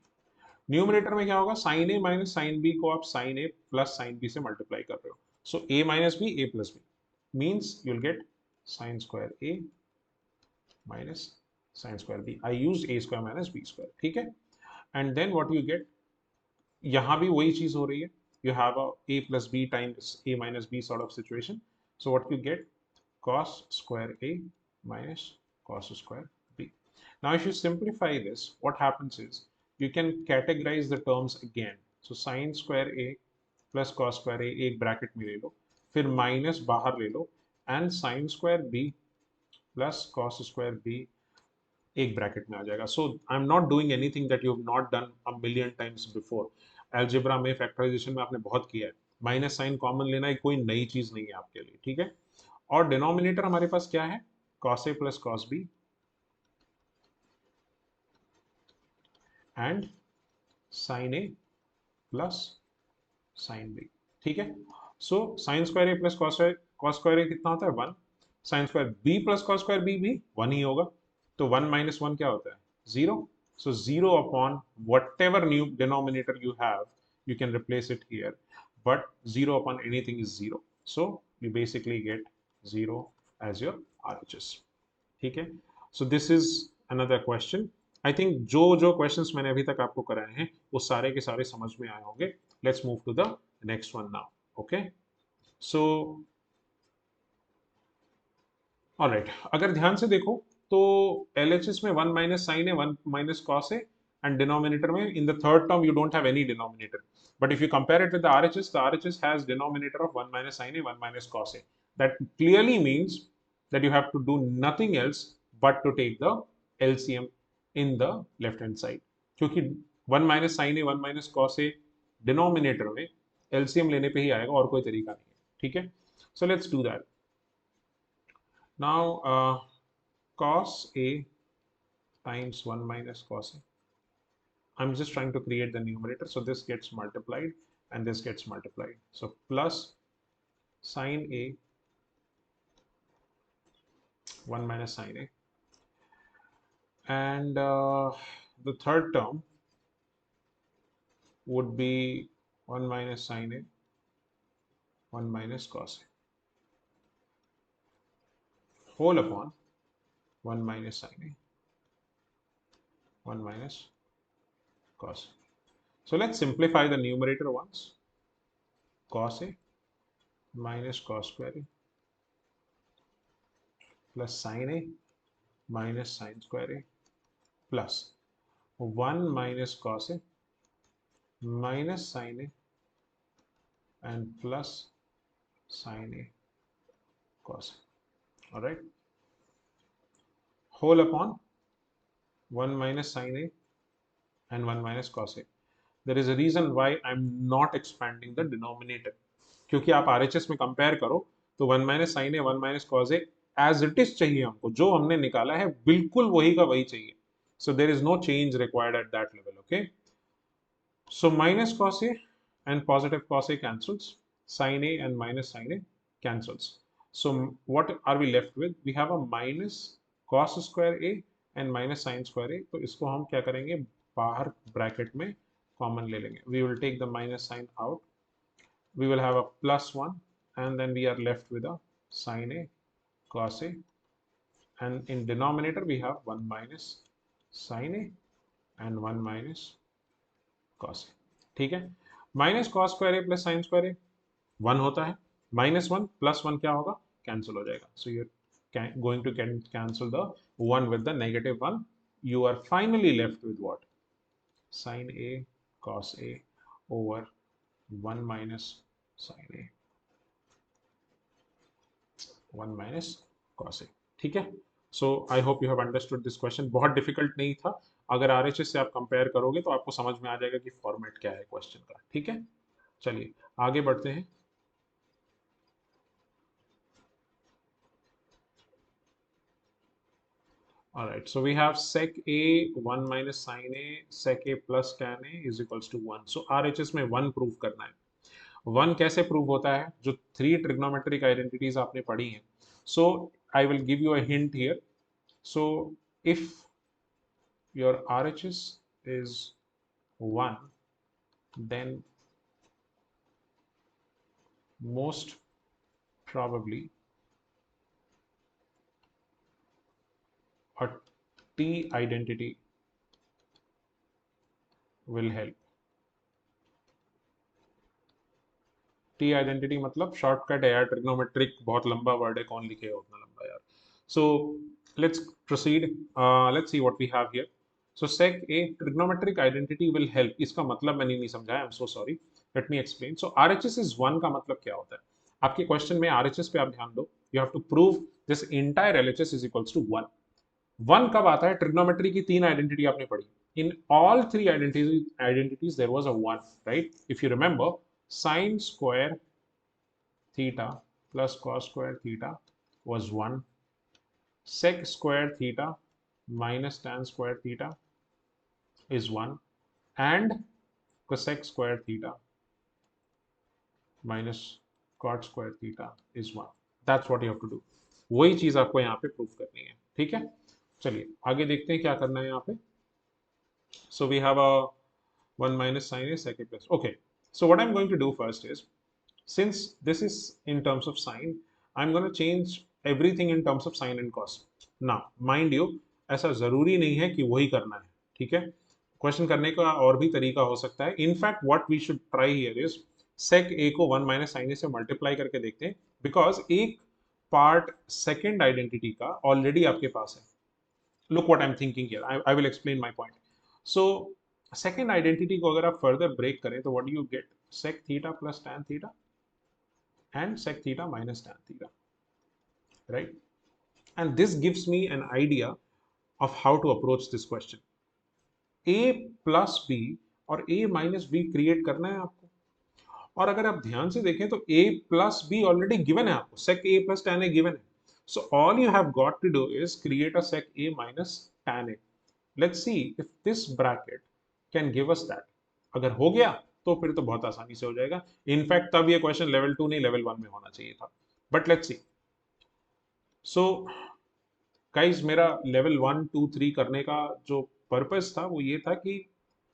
Numerator में क्या होगा? Sine A minus sine B को आप साइन ए प्लस साइन बी से multiply कर रहे हो, so A minus B A plus B means you'll get sine square A minus sine square B. I use A square minus B square. ठीक है, and then what you get, यहाँ भी वही चीज हो रही है। You have a A plus B times A minus B sort of situation. So what you get? cos square a minus cos square b। Now, if you simplify this, what happens is you can categorize the terms again. So, sin square a plus cos square a एक bracket में ले लो, फिर minus बाहर ले लो, and sin square b plus cos square b एक bracket में आ जाएगा। So I am not doing anything that you have not done a million times before. Algebra में, फैक्टराइजेशन में आपने बहुत किया है। माइनस साइन कॉमन लेना है, कोई नई चीज नहीं है आपके लिए। ठीक है, और डिनोमिनेटर हमारे पास क्या है? cos a plus cos b and sin a plus sin b। ठीक है, सो sin square a plus cos square a कितना होता है? 1। sin square b plus cos square b भी 1 ही होगा, तो 1 माइनस 1 क्या होता है? 0। सो 0 upon whatever new denominator you have, you can replace it here, but 0 upon anything is 0, so you basically get 0 as your RHS। ठीक है, सो this is another question. I think जो जो क्वेश्चंस मैंने अभी तक आपको कराए हैं वो सारे के सारे समझ में आए होंगे। Let's move to the next one now. Okay, so alright, अगर ध्यान से देखो तो एलएचएस में 1 माइनस साइन है, 1 माइनस कॉस है, एंड डिनोमिनेटर में in the third term you don't have any denominator, but if you compare it with the RHS has denominator of 1 minus sign है, 1 माइनस कॉस है। That clearly means that you have to do nothing else but to take the LCM in the left hand side, क्योंकि 1 minus sine A 1 minus cos A denominator में LCM लेने पे ही आएगा, और कोई तरीका नहीं है। ठीक है, so let's do that now. cos a times 1 minus cos a, I'm just trying to create the numerator, so this gets multiplied and this gets multiplied, so plus sin a 1 minus sin a, and the third term would be 1 minus sin a 1 minus cos a whole upon 1 minus sin a 1 minus cos a. So let's simplify the numerator once. Cos a minus cos square a plus sin a minus sin square a plus 1 minus cos a minus sin a and plus sin a cos a. All right, whole upon 1 minus sin a and 1 minus cos a. There is a reason why I'm not expanding the denominator, क्योंकि आप RHS में compare करो तो 1 minus sine A 1 minus cos A as it is चाहिए हमको, जो हमने निकाला है बिल्कुल वही का वही चाहिए. So there is no change required at that level. Okay, so minus cos A and positive cos A cancels, sin A and minus sin A cancels. So what are we left with? We have a minus cos square A and minus sin square A. तो इसको हम क्या करेंगे, बाहर bracket में common ले लेंगे. We will take the minus sign out. We will have a plus 1 and then we are left with a sin A cos A, and in denominator we have 1 minus sin A and 1 minus cos A. ठीक है, minus cos square ए plus sine square ए 1 होता है, minus 1 plus 1 क्या होगा, cancel हो जाएगा. So you going to cancel the 1 with the negative 1. You are finally left with what, sine A cos A over 1 minus sine A 1 minus cos A. ठीक है, so I hope you have understood this question. बहुत difficult नहीं था. अगर RHS से आप compare करोगे तो आपको समझ में आ जाएगा कि फॉर्मेट क्या है क्वेश्चन का. ठीक है, चलिए आगे बढ़ते हैं. Alright, so we have sec a 1 minus sin a sec a plus tan a is equals to 1. So RHS में 1 प्रूव करना है. 1 कैसे प्रूव होता है, जो 3 ट्रिग्नोमेट्रिक आइडेंटिटीज आपने पढ़ी हैं. So I will give you a hint here. So if your RHS is 1, then most probably a T identity will help. T identity मतलब शॉर्टकट है यार, ट्रिग्नोमेट्रिक बहुत लंबा वर्ड है, कौन लिखेगा उतना लंबा यार. So let's proceed. Let's see what we have here. So sec a trigonometric identity will help. इसका मतलब मैंने नहीं समझा, I am so sorry. Let me explain. So RHS is 1 का मतलब क्या होता है, आपके क्वेश्चन में RHS पे आप ध्यान दो. You have to prove this entire LHS is equals to 1. 1 कब आता है, ट्रिग्नोमेट्री की 3 आइडेंटिटी आपने पढ़ी. In all 3 identities there was a 1, right? If you remember, sine square theta plus cos square theta was 1. Sec square theta minus tan square theta is 1. And cosec square theta minus cot square theta is 1. That's what you have to do. वही चीज आपको यहाँ पे proof करनी है. ठीक है, चलिए आगे देखते हैं क्या करना है यहाँ पे. So we have a 1 minus sin a sec a plus. Okay, so what I'm going to do first is, since this is in terms of sine, I'm going to change everything in terms of sine and cos. Now, mind you, ऐसा जरूरी नहीं है कि वही करना है. ठीक है, क्वेश्चन करने का और भी तरीका हो सकता है. In fact what we should try here is sec a को 1 minus sin a से मल्टीप्लाई करके देखते हैं, बिकॉज एक पार्ट सेकेंड आइडेंटिटी का ऑलरेडी आपके पास है. Look what I'm thinking here. I will explain my point. So second identity को अगर आप further break करें तो what do you get? Sec theta plus tan theta and sec theta minus tan theta, right? And this gives me an idea of how to approach this question. A plus B और A minus B create करना है आपको. और अगर आप ध्यान से देखें तो A plus B already given है आपको. Sec A plus tan A given है. So all you have got to do is create a sec A minus tan A. Let's see if this bracket can give us that. अगर हो गया तो फिर तो बहुत आसानी से हो जाएगा. इनफैक्ट तब ये क्वेश्चन लेवल 2 नहीं लेवल 1 में होना चाहिए था. But let's see. So guys, मेरा लेवल 1 2 3 करने का जो पर्पस था वो ये था कि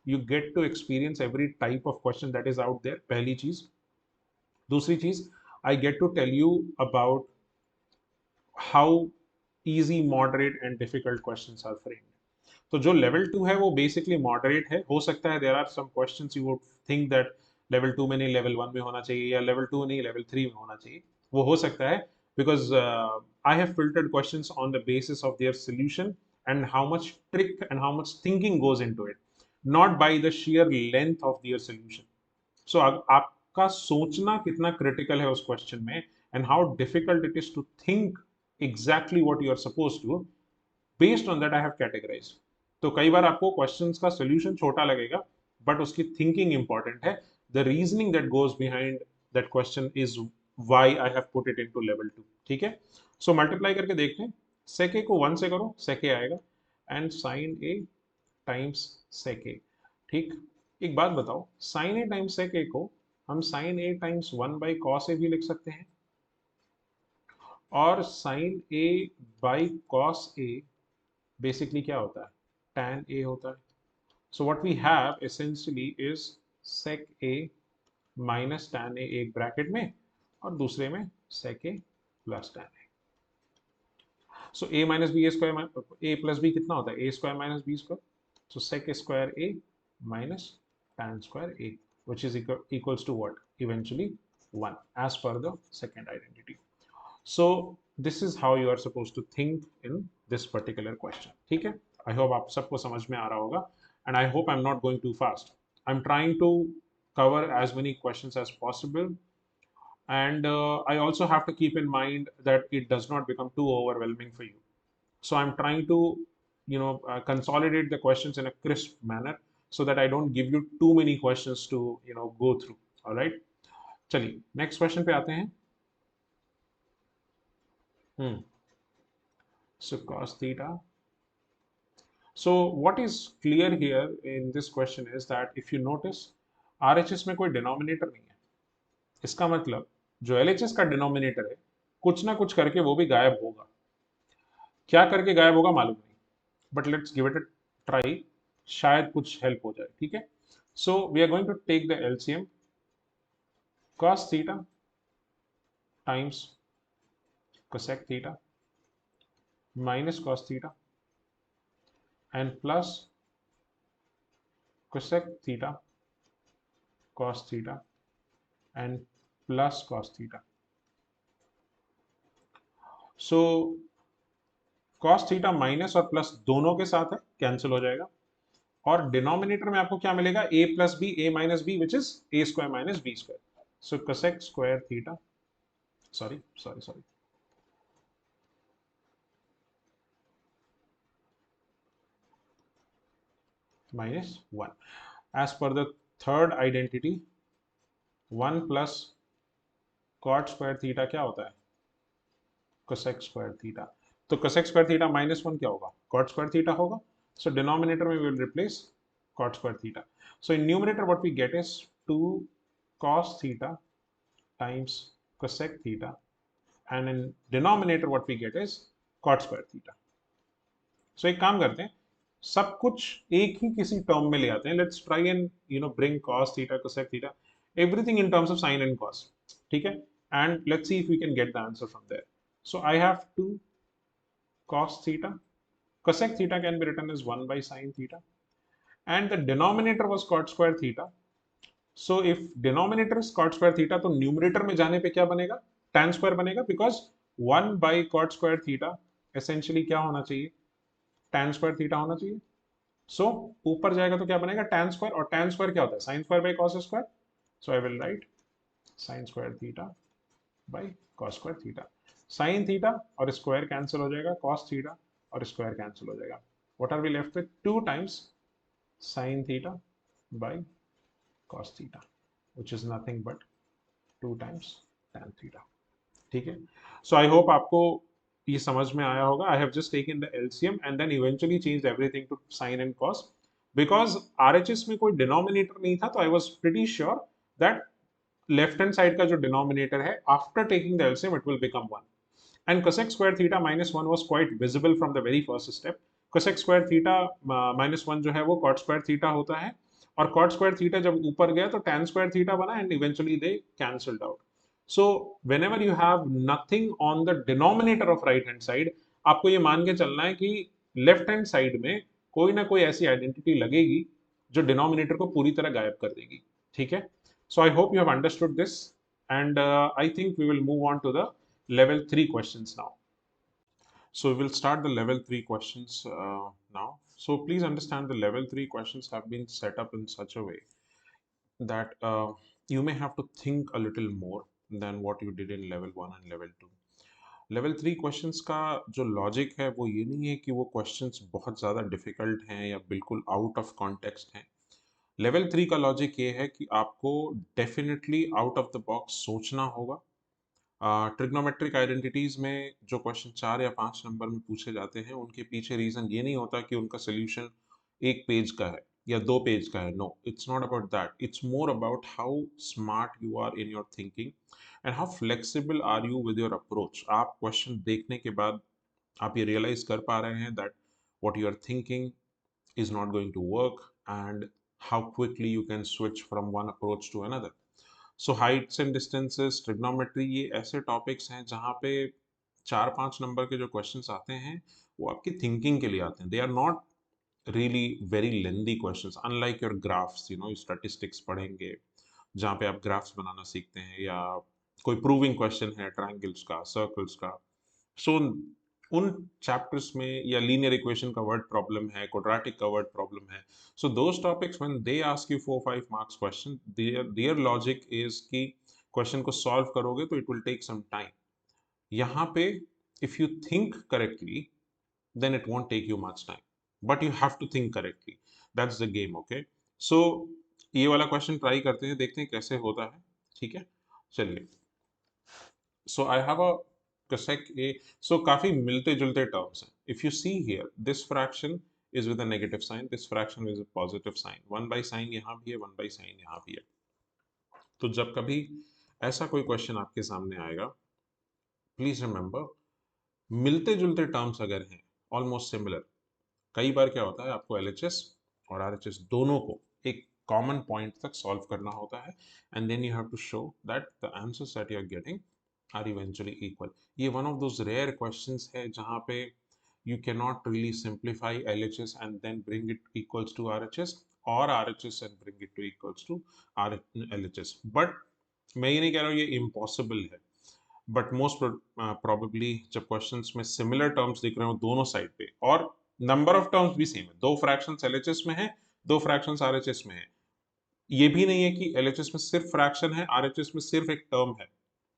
you get to experience every type of question that is out there. पहली चीज. दूसरी चीज, I get to tell you about how easy, moderate and difficult questions are framed. तो जो लेवल 2 है वो बेसिकली मॉडरेट है. हो सकता है there are some questions you would think that level 2 में नहीं लेवल 1 में होना चाहिए, या लेवल 2 नहीं लेवल 3 में होना चाहिए. वो हो सकता है because I have filtered questions on the basis of their solution and how much trick and how much thinking goes into it, not by the sheer length of their solution. So आपका सोचना कितना critical है उस क्वेश्चन में, and how difficult it is to think exactly what you are supposed to, based on that I have categorized. तो कई बार आपको क्वेश्चंस का सॉल्यूशन छोटा लगेगा बट उसकी थिंकिंग इंपॉर्टेंट है. The reasoning that goes behind that question is why I have put it into level 2, ठीक है। सो मल्टीप्लाई करके देखते हैं, सेक ए को 1 से करो, सेक ए आएगा, एंड साइन ए टाइम्स सेक ए, ठीक। एक बात बताओ, साइन ए टाइम्स सेक ए को हम साइन ए टाइम्स 1/cos ए भी लिख सकते हैं, और sine A by cos A basically क्या होता है, tan a होता है। So what we have essentially is sec a minus tan a एक ब्रैकेट में, और दूसरे में sec a plus tan a। सो a minus B, a plus B कितना होता है, a square minus B square, so sec square a minus tan square a, which is equals to what, eventually 1 as per the second identity. So this is how you are supposed to think in this particular question, ठीक है। I hope आप सबको समझ में आ रहा होगा, and I hope I'm not going too fast. I'm trying to cover as many questions as possible, and I also have to keep in mind that it does not become too overwhelming for you. So I'm trying to, consolidate the questions in a crisp manner so that I don't give you too many questions to, go through. All right, चलिए next question पे आते हैं। So cos theta. So what is clear here in this question is that if you notice, RHS में कोई डिनोमिनेटर नहीं है, इसका मतलब जो LHS का डिनोमिनेटर है कुछ ना कुछ करके वो भी गायब होगा। क्या करके गायब होगा मालूम नहीं, but let's give it a try, शायद कुछ हेल्प हो जाए, ठीक है। So we are going to take the LCM, cos theta times cosec theta minus cos theta and plus cosec theta cos theta and plus cos theta. So cos theta minus और plus दोनों के साथ है, cancel हो जाएगा, और denominator में आपको क्या मिलेगा, a plus B, a minus B, which is a square minus B square. So cosec square theta, sorry sorry sorry, minus 1 as per the third identity, 1 plus cot square theta क्या होता है, cosec square theta. तो cosec square theta minus 1 क्या होगा, cot square theta होगा। So denominator में will replace cot square theta. So in numerator what we get is 2 cos theta times cosec theta, and in denominator what we get is cot square theta. So एक काम करते हैं, सब कुछ एक ही किसी टर्म में ले आते हैं, let's try and bring cos theta cosec theta everything in terms of sin and cos, ठीक है, and let's see if we can get the answer from there. So I have 2 cos theta, cosec theta can be written as 1 by sin theta, and the denominator was cot square theta. So if denominator is cot square theta, तो numerator में जाने पे क्या बनेगा, tan square बनेगा, because 1 by cot square theta essentially क्या होना चाहिए, tan स्क्वायर थीटा होना चाहिए। सो ऊपर जाएगा तो क्या बनेगा, tan स्क्वायर, और tan स्क्वायर क्या होता है, sin square by cos square. So I will write sin square theta by cos square theta. sin theta और स्क्वायर कैंसिल हो जाएगा, cos थीटा और स्क्वायर कैंसिल हो जाएगा, what are we left with, 2 times sin theta by cos theta, which is nothing but 2 times tan theta, ठीक है। So I hope आपको ये समझ में आया होगा। I have just taken the LCM and then eventually changed everything to sine and cos, because RHS में कोई डिनोमिनेटर नहीं था, तो I was pretty sure that left hand side का जो डिनोमिनेटर है after taking the LCM it will become 1, and cosec square theta minus 1 was quite visible from the very first step. cosec square theta minus 1 जो है वो cot square theta होता है, और cot square theta जब ऊपर गया तो tan square theta बना, and eventually they cancelled out. So whenever you have nothing on the denominator of right hand side, आपको ये मान के चलना है कि लेफ्ट हैंड साइड में कोई ना कोई ऐसी आइडेंटिटी लगेगी जो डिनोमिनेटर को पूरी तरह गायब कर देगी, ठीक है। So I hope you have understood this, and I think we will move on to the level 3 questions now. So we will start the level 3 questions now. So please understand the level 3 questions have been set up in such a way that you may have to think a little more than what you did in level 1 and level 2. Level 3 questions का जो logic है वो ये नहीं है कि वो questions बहुत ज़्यादा डिफिकल्ट हैं या बिल्कुल आउट ऑफ कॉन्टेक्स्ट हैं। लेवल 3 का लॉजिक ये है कि आपको definitely out of the box सोचना होगा, ट्रिग्नोमेट्रिक आइडेंटिटीज में जो क्वेश्चन 4 या 5 नंबर में पूछे जाते हैं उनके पीछे रीजन ये नहीं होता कि उनका सोल्यूशन 1 पेज का है या 2 पेज का है. No, it's not about that. It's more about how smart you are in your thinking and how flexible are you with your approach. आप क्वेश्चन देखने के बाद आप ये रियलाइज कर पा रहे हैं that what you are thinking is not going to work and how quickly you can switch from one approach to another. So Heights and distances, trigonometry, ये ऐसे टॉपिक्स हैं जहाँ पे 4-5 नंबर के जो क्वेश्चंस आते हैं वो आपकी थिंकिंग के लिए आते हैं. They are not really very lengthy questions unlike your graphs. Statistics पढ़ेंगे जहाँ पे आप ग्राफ्स बनाना सीखते हैं या कोई प्रूविंग क्वेश्चन है ट्रायंगल्स का, सर्कल्स का. सो उन चैप्टर्स में या लीनियर इक्वेशन का वर्ड प्रॉब्लम है, क्वाड्रेटिक का वर्ड प्रॉब्लम है. So those topics when they ask you 4-5 marks question, their logic is कि क्वेश्चन को सॉल्व करोगे तो it will take some time. यहाँ पे if you think correctly then it won't take you much time, but you have to think correctly. That's the game. Okay, so ये वाला question try करते हैं, देखते हैं कैसे होता है. ठीक है, चलिए. So I have a cosec a. So काफी मिलते जुलते टर्म्स हैं. If you see here, this fraction is with a negative sign, this fraction is a positive sign. 1/sin यहाँ भी है, 1/sin यहाँ भी है. तो जब कभी ऐसा कोई क्वेश्चन आपके सामने आएगा, प्लीज रिमेंबर, मिलते जुलते टर्म्स अगर हैं, ऑलमोस्ट सिमिलर, कई बार क्या होता है आपको एलएचएस और आरएचएस दोनों को एक कॉमन पॉइंट तक सॉल्व करना होता है and then you have to show that the answers that you are getting are eventually equal. ये one of those rare questions है जहाँ पे you cannot really simplify LHS and then bring it equals to RHS or RHS and bring it to equals to LHS. But मैं ये नहीं कह रहा हूँ ये impossible है, बट मोस्ट प्रोबेबली जब क्वेश्चंस में सिमिलर टर्म्स दिख रहे हो दोनों साइड पे और नंबर ऑफ टर्म्स भी सेम है, 2 फ्रैक्शंस एलएचएस में है, 2 फ्रैक्शंस आरएचएस में है, ये भी नहीं है कि एलएचएस में सिर्फ फ्रैक्शन है, आरएचएस में सिर्फ एक टर्म है.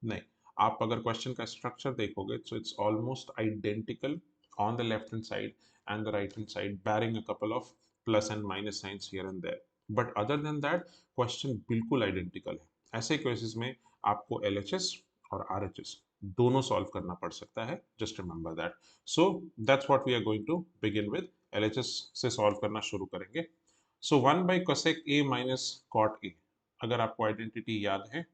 नहीं, आप अगर क्वेश्चन का स्ट्रक्चर देखोगे तो it's almost identical on the left hand side and the right hand side, barring a couple of plus and minus signs here and there, but other than that question बिल्कुल identical है. ऐसे cases में आपको LHS और RHS दोनों solve करना पड़ सकता है. Just remember that. So that's what we are going to begin with. एलएचएस से सॉल्व करना शुरू करेंगे. सो 1/cosec a minus cot a, अगर आपको आइडेंटिटी याद है,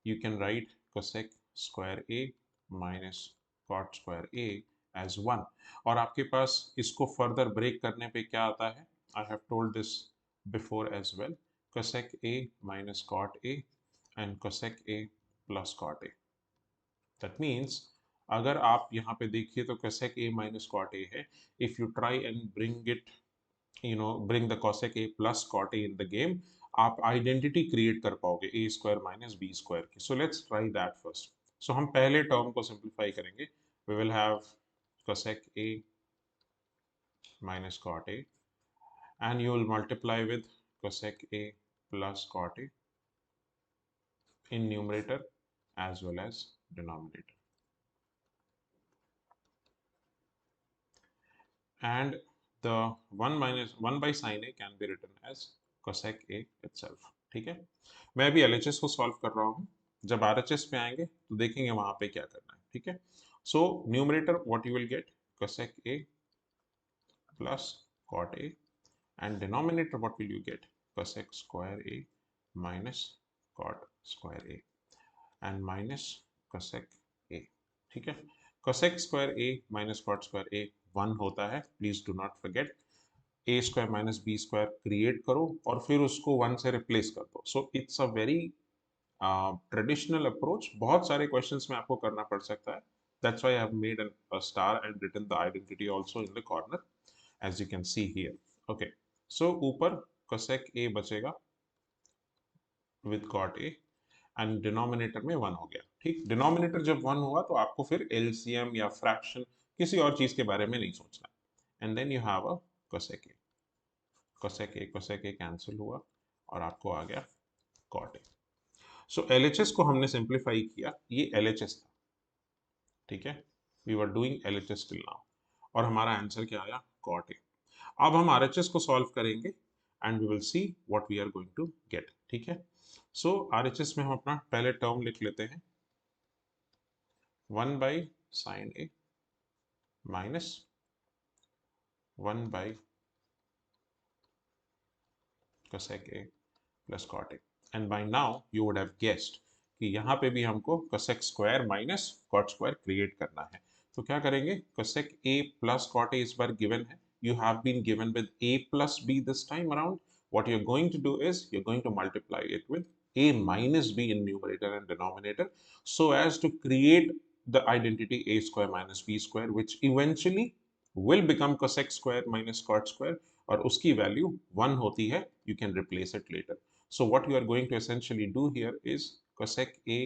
you can write cosec square a minus cot square a as 1. और आपके पास इसको फर्दर ब्रेक करने पे क्या आता है, I have told this before as well, cosec a minus cot a and cosec a plus cot a. That means अगर आप यहाँ पे देखिए तो cosec a minus cot a है. If you try and bring the cosec a plus cot a in the game, आप identity create कर पाओगे a square minus B square की. So let's try that first. So हम पहले term को simplify करेंगे. We will have cosec a minus cot a and you will multiply with cosec a plus cot a in numerator as well as denominator. And the 1/sin a can be written as cosec a itself. ठीक है, मैं अभी LHS को solve कर रहा हूँ, जब RHS पे आएंगे तो देखेंगे वहां पे क्या करना है. ठीक है, so numerator what you will gate, cosec a plus cot a and denominator what will you get, cosec square a minus cot square a and minus cosec a. ठीक है, cosec square a minus cot square a 1 होता है. Please do not forget, A square minus B square create करो और फिर उसको 1 से replace कर दो. So it's a very traditional approach. बहुत सारे क्वेश्चंस में आपको करना पड़ सकता है. That's why I have made a star and written the identity also in the corner as you can see here. Okay, so ऊपर cosec a बचेगा with cot a and denominator में 1 हो गया. ठीक, डिनोमिनेटर जब 1 हुआ तो आपको फिर एलसीएम या फ्रैक्शन किसी और चीज के बारे में नहीं सोचना. And then you have a cosec a. cosec a cancel हुआ और आपको आ गया cot a. सो LHS को हमने सिंप्लीफाई किया, ये LHS था. ठीक है, we were doing LHS till now और हमारा आंसर क्या आया, cot a. अब हम RHS को सॉल्व करेंगे and we will see what we are going to get. ठीक है, सो RHS में हम अपना पहले टर्म लिख लेते हैं. 1 by sin A minus 1 by cosec A plus cot A. And by now you would have guessed कि यहाँ पे भी हमको cosec square minus cot square create करना है. तो क्या करेंगे? cosec A plus cot A इस बार given है. You have been given with A plus B this time around. What you're going to do is you're going to multiply it with A minus B in numerator and denominator so as to create the identity A square minus B square, which eventually will become cosec square minus cot square, और उसकी value 1 होती है. You can replace it later. So what you are going to essentially do here is cosec A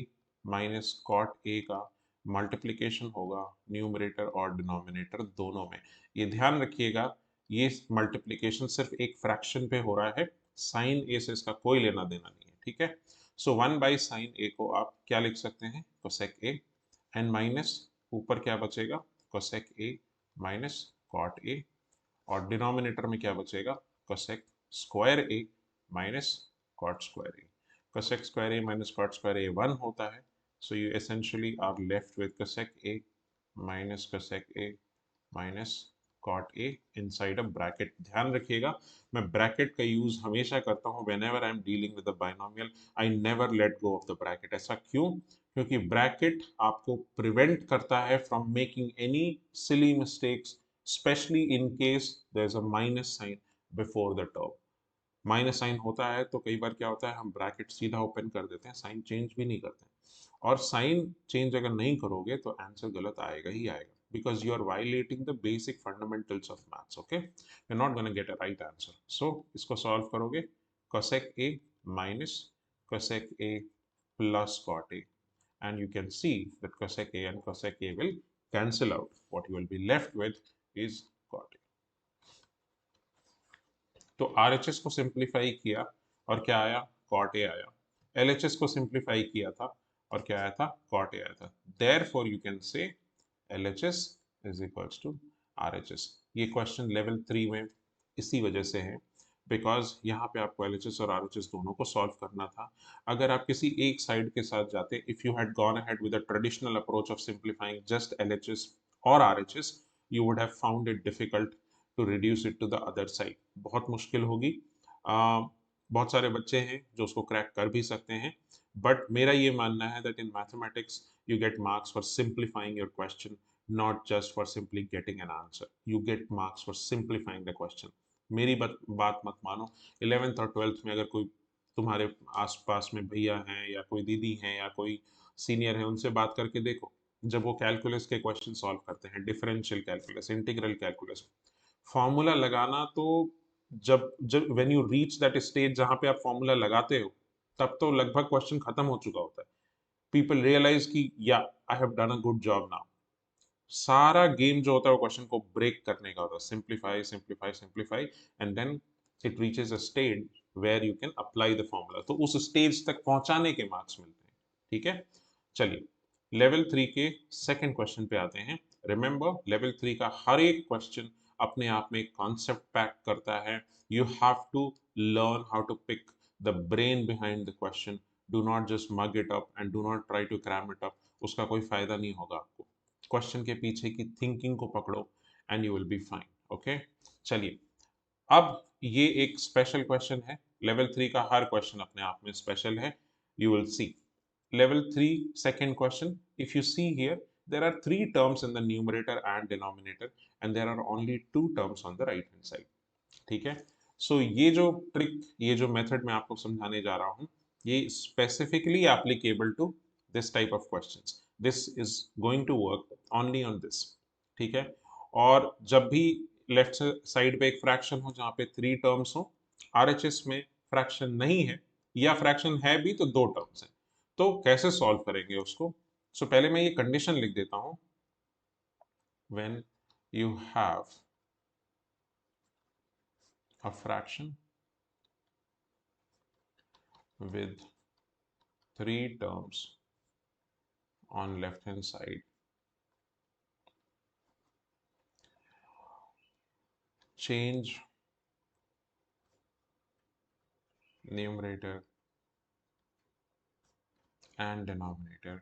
minus cot A का multiplication होगा numerator और denominator दोनों में. ये ध्यान रखिएगा, ये मल्टीप्लीकेशन सिर्फ एक फ्रैक्शन पे हो रहा है, साइन ए से इसका कोई लेना देना नहीं है. ठीक है. सो 1 बाई साइन ए को आप क्या लिख सकते हैं? cosec A एंड माइनस ऊपर क्या बचेगा? cosec A minus cot A, और डिनोमिनेटर में क्या बचेगा? cosec square A minus cot square A. cosec square A minus cot square A 1 होता है. So you essentially are left with cosec A minus cosec A minus cot A inside a bracket. ध्यान रखिएगा, मैं bracket का use हमेशा करता हूँ whenever I am dealing with a binomial. I never let go of the bracket. ऐसा क्यों? क्योंकि ब्रैकेट आपको प्रिवेंट करता है from making any silly mistakes, especially in case there's a minus sign before the term. Minus sign होता है तो कई बार क्या होता है, हम ब्रैकेट सीधा ओपन कर देते हैं, साइन चेंज भी नहीं करते हैं. और साइन चेंज अगर नहीं करोगे तो आंसर गलत आएगा ही आएगा, because you are violating the basic fundamentals of maths. Okay, you are not gonna get a right answer. So इसको सॉल्व करोगे, cosec A minus cosec A plus cot A, and you can see that cosec A and cosec A will cancel out. What you will be left with is cot A. तो RHS को simplify किया और क्या आया? Cot A आया. LHS को simplify किया था और क्या आया था? कॉट ए आया था. Therefore you can say LHS is equals to RHS. ये क्वेश्चन लेवल 3 में इसी वजह से है, बिकॉज यहाँ पे आपको LHS और RHS दोनों को सॉल्व करना था. अगर आप किसी एक साइड के साथ जाते, if you had gone ahead with a traditional approach of simplifying just LHS और RHS, you would have found it difficult to reduce it to the other side. बहुत मुश्किल होगी. बहुत सारे बच्चे हैं जो उसको क्रैक कर भी सकते हैं, बट मेरा ये मानना है that in mathematics you get marks for simplifying your question, not just for simply getting an answer. You get marks for simplifying the question. मेरी बात मत मानो. 11th और 12th में अगर कोई तुम्हारे आसपास में भैया हैं या कोई दीदी हैं या कोई सीनियर है, उनसे बात करके देखो, जब वो कैलकुलस के क्वेश्चन सॉल्व करते हैं, differential calculus, integral calculus, formula लगाना तो जब जब when you reach that stage जहां पे आप फॉर्मूला लगाते हो, तब तो लगभग क्वेश्चन खत्म हो चुका होता है. पीपल रियलाइज कि या I have done a good job now. सारा गेम जो होता है वो क्वेश्चन को ब्रेक करने का होता है. Simplify simplify simplify, and then it reaches a stage where you can apply the formula. तो उस स्टेज तक पहुंचाने के मार्क्स मिलते हैं. ठीक है, चलिए लेवल 3 के सेकंड क्वेश्चन पे आते हैं. रिमेंबर, लेवल 3 का हर एक क्वेश्चन अपने आप में एक कॉन्सेप्ट पैक करता है. You have to learn how to pick the brain behind the question. Do not just mug it up and do not try to cram it up. उसका कोई फायदा नहीं होगा आपको. क्वेश्चन के पीछे की थिंकिंग को पकड़ो and you will be fine. Okay, चलिए अब ये एक स्पेशल क्वेश्चन है. लेवल 3 का हर क्वेश्चन अपने आप में स्पेशल है. You will see. Level 3 second question, if you see here, there are three terms in the numerator and denominator, and there are only two terms on the right hand side. ठीक है. सो ये जो trick, ये जो method मैं आपको समझाने जा रहा हूँ, ये specifically applicable to this type of questions. This is going to work only on this. ठीक है. और जब भी लेफ्ट साइड पे एक फ्रैक्शन हो जहाँ पे 3 टर्म्स हो, आरएचएस में फ्रैक्शन नहीं है या फ्रैक्शन है भी तो 2 टर्म्स हैं, तो कैसे सॉल्व करेंगे उसको? सो पहले मैं ये कंडीशन लिख देता हूं. When you have a fraction with 3 terms on left hand side, change numerator and denominator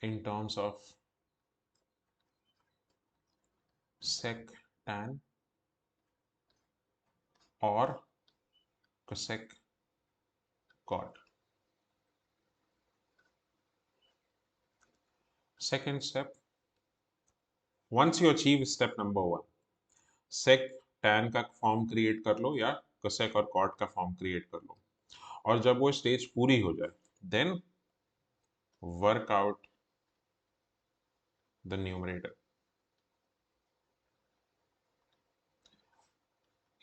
in terms of sec tan or cosec cot. Second step, once you achieve step number 1, sec tan का form create कर लो या cosec और cot का form create कर लो, और जब वो stage पूरी हो जाए then work out the numerator.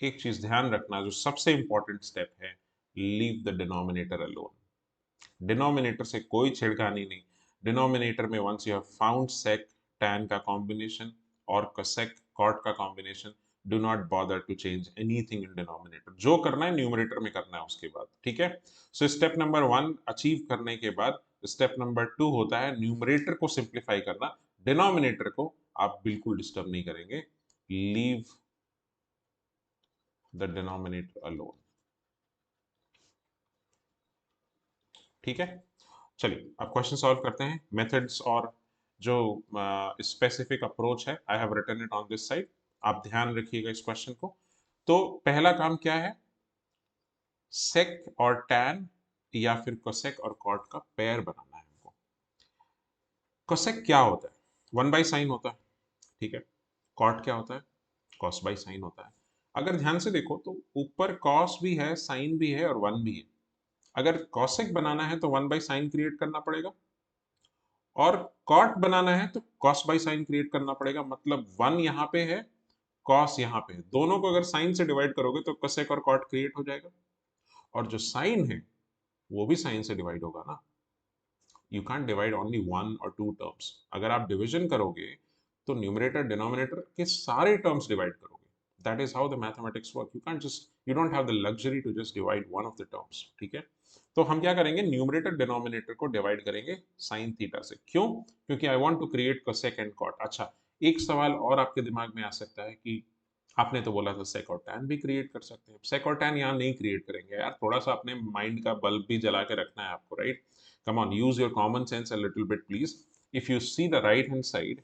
एक चीज ध्यान रखना, जो सबसे इंपॉर्टेंट स्टेप है, leave the denominator alone. Denominator से कोई छेड़खानी नहीं। डिनोमिनेटर में once you have found sec tan का कॉम्बिनेशन और cosec cot का combination, do not bother to change anything in denominator. जो करना है न्यूमरेटर में करना है उसके बाद, ठीक है। सो स्टेप नंबर 1 अचीव करने के बाद स्टेप नंबर 2 होता है न्यूमरेटर को सिंप्लीफाई करना। डिनोमिनेटर को आप बिल्कुल डिस्टर्ब नहीं करेंगे, लीव द डिनोमिनेटर अलोन, ठीक है। चलिए अब क्वेश्चन सॉल्व करते हैं। मेथड्स और जो स्पेसिफिक अप्रोच है, I have written it on this side, आप ध्यान रखिएगा इस क्वेश्चन को। तो पहला काम क्या है, सेक और टैन या फिर कोसेक और कॉट का पेयर बनाना है हमको। कोसेक क्या होता है, 1/sin होता है, ठीक है। कॉट क्या होता है, cos/sin होता है। अगर ध्यान से देखो तो ऊपर cos भी है, sin भी है और 1 भी है। अगर कोसेक बनाना है तो 1/sin क्रिएट करना पड़ेगा, और कॉट बनाना है तो cos/sin क्रिएट करना पड़ेगा। मतलब 1 यहाँ पे है, cos यहाँ पे है, दोनों को अगर sin से डिवाइड करोगे तो cosec और cot क्रिएट हो जाएगा, और जो sin है वो भी sin से डिवाइड होगा ना। यू कैन डिवाइड ओनली 1 और 2 टर्म्स। अगर आप डिवीजन करोगे तो न्यूमरेटर डिनोमिनेटर के सारे टर्म्स डिवाइड करोगे। That is how the mathematics work. You can just, you don't have the luxury to just divide one of the terms, ठीक है। तो हम क्या करेंगे, न्यूमरेटर डिनोमिनेटर को डिवाइड करेंगे sin थीटा से। क्यों? क्योंकि I want to create cosec and cot। अच्छा, एक सवाल और आपके दिमाग में आ सकता है कि आपने तो बोला था sec और tan भी क्रिएट कर सकते हैं। sec और tan यहाँ नहीं क्रिएट करेंगे यार, थोड़ा सा अपने माइंड का बल्ब भी जला के रखना है आपको, right. Come on, use your common sense a little bit please. If you see the right hand side,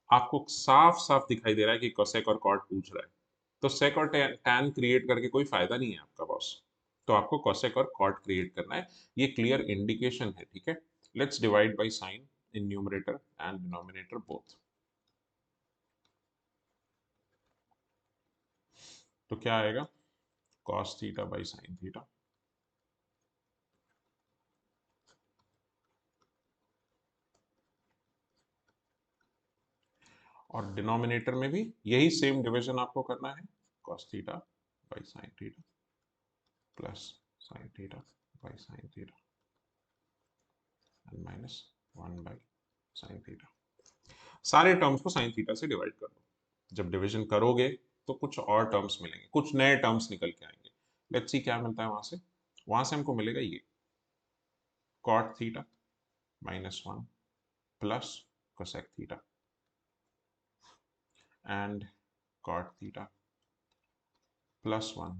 आपको साफ साफ दिखाई दे रहा है कि cosec और cot पूछ रहा है, तो sec और tan क्रिएट करके कोई फायदा नहीं है आपका बॉस। तो आपको cosec और cot क्रिएट करना है, ये क्लियर इंडिकेशन है, ठीक है। Let's divide by sine in numerator and denominator both. तो क्या आएगा, cos theta by sin theta, और डिनोमिनेटर में भी यही सेम डिवीजन आपको करना है, cos theta by sin theta plus sin theta by sin theta and minus 1 by sin theta. सारे टर्म्स को sin थीटा से डिवाइड कर दो। जब डिवीजन करोगे तो कुछ और टर्म्स मिलेंगे, कुछ नए टर्म्स निकल के आएंगे। लेट्स सी क्या मिलता है वहां से हमको मिलेगा ये cot theta minus 1 plus cosec theta and cot theta plus 1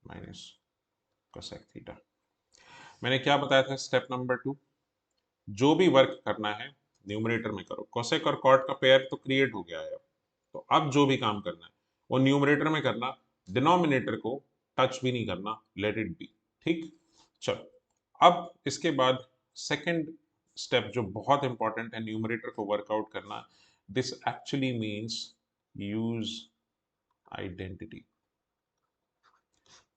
minus cosec theta. मैंने क्या बताया था, स्टेप नंबर 2, जो भी वर्क करना है न्यूमरेटर में करो। cosec और cot का पेयर तो क्रिएट हो गया है अब, तो अब जो भी काम करना है वो न्यूमरेटर में करना, डिनोमिनेटर को टच भी नहीं करना, लेट इट बी, ठीक। चलो अब इसके बाद सेकंड स्टेप जो बहुत इंपॉर्टेंट है, न्यूमरेटर को वर्कआउट करना। This actually means use identity.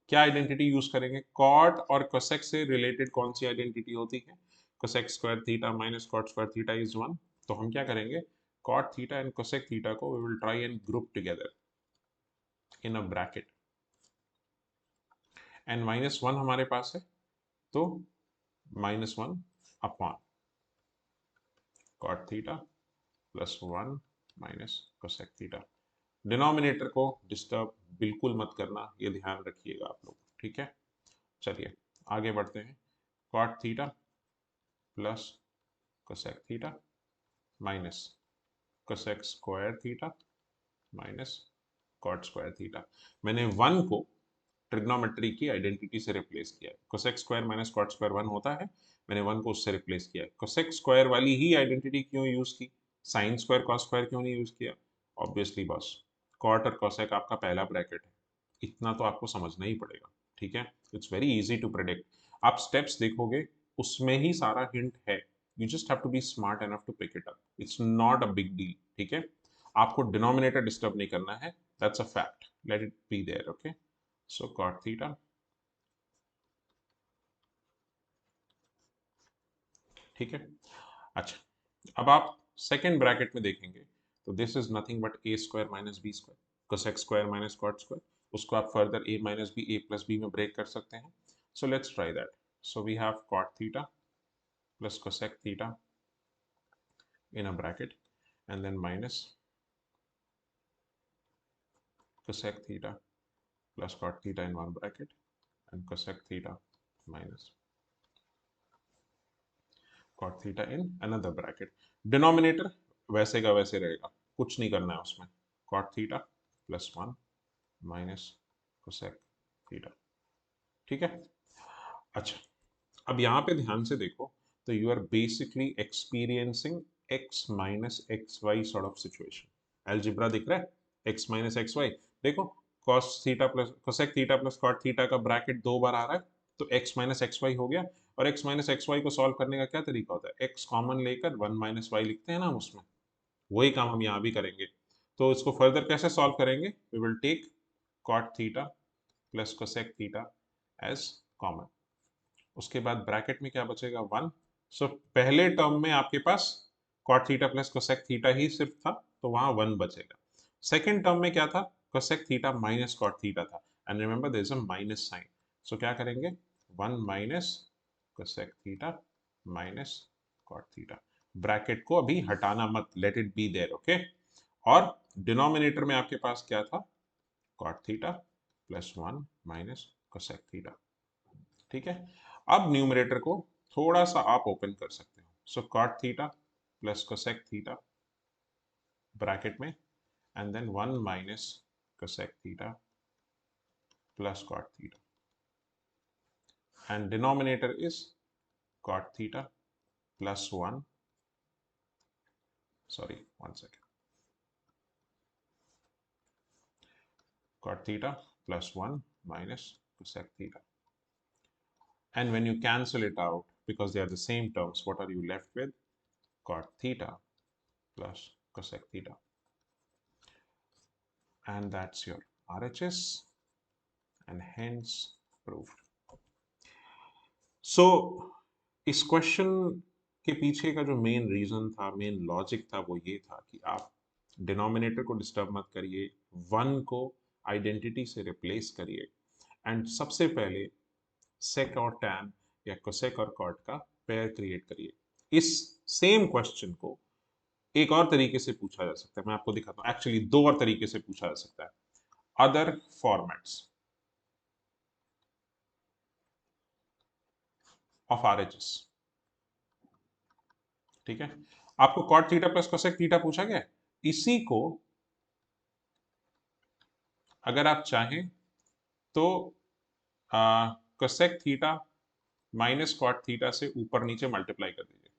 क्या आइडेंटिटी यूज करेंगे, कॉट और कोसेक से रिलेटेड कौन सी आइडेंटिटी होती है, cosec square theta minus cot square theta is 1। तो हम क्या करेंगे, cot theta and cosec theta को we will try and group together in a bracket, and -1 हमारे पास है, तो -1 upon cot theta plus 1 minus cosec theta. Denominator को डिस्टर्ब बिल्कुल मत करना, ये ध्यान रखिएगा आप लोग, ठीक है। चलिए आगे बढ़ते हैं, cot theta plus cosec theta minus cosec square theta minus cot square theta. मैंने 1 को ट्रिग्नोमेट्री की आइडेंटिटी से रिप्लेस किया है। Cosec square minus cot square 1 होता है, मैंने 1 को उससे रिप्लेस किया। कोसेक स्क्वायर वाली ही आइडेंटिटी क्यों यूज की, साइन स्क्वायर कॉस स्क्वायर क्यों नहीं यूज किया? ऑब्वियसली बॉस, कॉट और कोसेक आपका पहला ब्रैकेट है, इतना तो आपको समझना ही पड़ेगा। ठीक है, it's very easy to predict. आप स्टेप्स देखोगे उसमें ही सारा हिंट है, you just have to be smart enough to pick it up, it's not a big deal. ठीक है, आपको डिनोमिनेटर डिस्टर्ब नहीं करना है, that's a fact, let it be there. Okay, so cot theta, ठीक है। अच्छा, अब आप सेकेंड ब्रैकेट में देखेंगे तो this is nothing but a square minus B square, cosec square minus cot square, उसको आप further a minus B, A plus b में ब्रेक कर सकते हैं। So let's try that. So we have cot theta plus cosec theta in a bracket and then minus cosec theta plus cot theta in one bracket and cosec theta minus cot theta in another bracket. Denominator वैसे का वैसे रहेगा, कुछ नहीं करना है उसमें। cot theta plus 1 minus cosec theta, ठीक है। अच्छा, अब यहाँ पे ध्यान से देखो तो you are basically experiencing x minus x y sort of situation. Algebra दिख रहा है, x माइनस एक्स वाई। देखो cos theta plus cosec theta plus cot theta का ब्रैकेट 2 बार आ रहा है, तो x माइनस एक्स वाई हो गया। और x माइनस एक्स वाई को सॉल्व करने का क्या तरीका होता है, x कॉमन लेकर 1 माइनस वाई लिखते हैं ना हम उसमें, वही काम हम यहाँ भी करेंगे। तो इसको फर्दर कैसे सॉल्व करेंगे, we will take cot theta plus cosec theta as common, उसके बाद ब्रैकेट में क्या बचेगा 1। सो पहले टर्म में आपके पास cot theta plus cosec theta ही सिर्फ था, तो वहां 1 बचेगा। सेकेंड टर्म में क्या था, cosec theta minus cot theta था, and remember there is a minus sign. So क्या करेंगे, 1 minus cosec theta minus cot theta, bracket को अभी हटाना मत, let it be there. Okay, और डिनोमिनेटर में आपके पास क्या था, cot theta plus 1 minus cosec theta, ठीक है। अब न्यूमरेटर को थोड़ा सा आप ओपन कर सकते हो। So cot theta plus cosec theta bracket में and then 1 minus cosec theta plus cot theta and denominator is cot theta plus 1, sorry 1 second, cot theta plus 1 minus cosec theta, and when you cancel it out because they are the same terms, what are you left with, cot theta plus cosec theta, and that's your RHS and hence proved. So इस question के पीछे का जो main reason था, main logic था, वो ये था कि आप डिनोमिनेटर को डिस्टर्ब मत करिए, 1 को आइडेंटिटी से रिप्लेस करिए, एंड सबसे पहले सेक और टैन या कोसेक और कॉट का पेयर क्रिएट करिए। इस सेम क्वेश्चन को एक और तरीके से पूछा जा सकता है, मैं आपको दिखाता हूँ, एक्चुअली 2 और तरीके से पूछा जा सकता है, अदर फॉर्मेट्स ऑफ RHS। ठीक है, आपको cot theta plus cosec theta पूछा गया, इसी को अगर आप चाहें तो cosec theta minus cot theta से ऊपर नीचे मल्टीप्लाई कर दीजिए,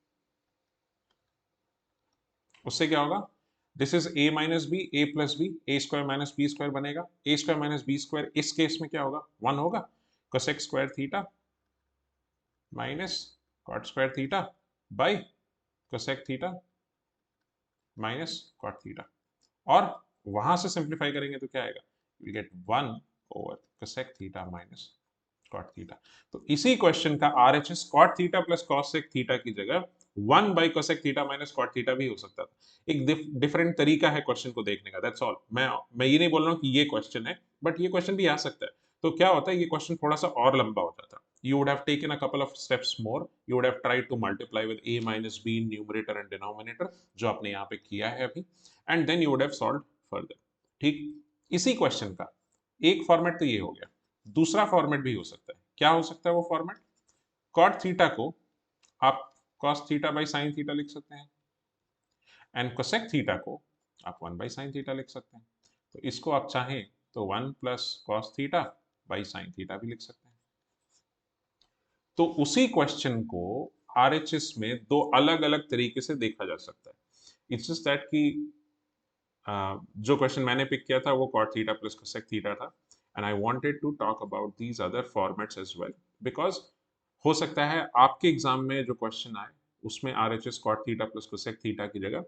उससे क्या होगा, this is a minus B, A plus b, a square minus B square बनेगा, a square minus B square इस केस में क्या होगा, 1 होगा, cosec square theta minus cot square theta by cosec theta minus cot theta, और वहां से simplify करेंगे तो क्या आएगा, you get 1 over cosec theta minus cot theta. तो इसी क्वेश्चन का RHS cot theta plus cosec theta की जगह 1 by cosec theta minus cot theta भी हो सकता था। एक डिफरेंट तरीका है क्वेश्चन को देखने का, दैट्स ऑल। मैं ये नहीं बोल रहा हूँ कि ये क्वेश्चन है, बट ये क्वेश्चन भी आ सकता है। तो क्या होता है, ये क्वेश्चन थोड़ा सा और लंबा हो जाता, you would have taken a couple of steps more, you would have tried to multiply with a minus b in numerator and denominator, जो आपने यहाँ पे किया है अभी, and then you would have solved further। ठीक, इसी क्वेश्चन का एक फॉर्मेट तो ये हो गया, दूसरा फॉर्मेट भी हो सकता है। क्या हो सकता है वो फॉर्मेट, कॉट थीटा को आप cos theta by sine theta लिख सकते हैं, एंड कोसेक थीटा को आप 1 बाई साइन थीटा लिख सकते हैं। तो इसको आप चाहें तो 1 plus cos theta by sine theta भी लिख सकते हैं। तो उसी क्वेश्चन को आरएचएस में दो अलग अलग तरीके से देखा जा सकता है. इट्स जस्ट दैट कि जो क्वेश्चन मैंने पिक किया था वो cot theta plus cosec theta था, and I wanted to talk about these other formats as well, because हो सकता है आपके एग्जाम में जो क्वेश्चन आए उसमें R H S cot theta plus cosec theta की जगह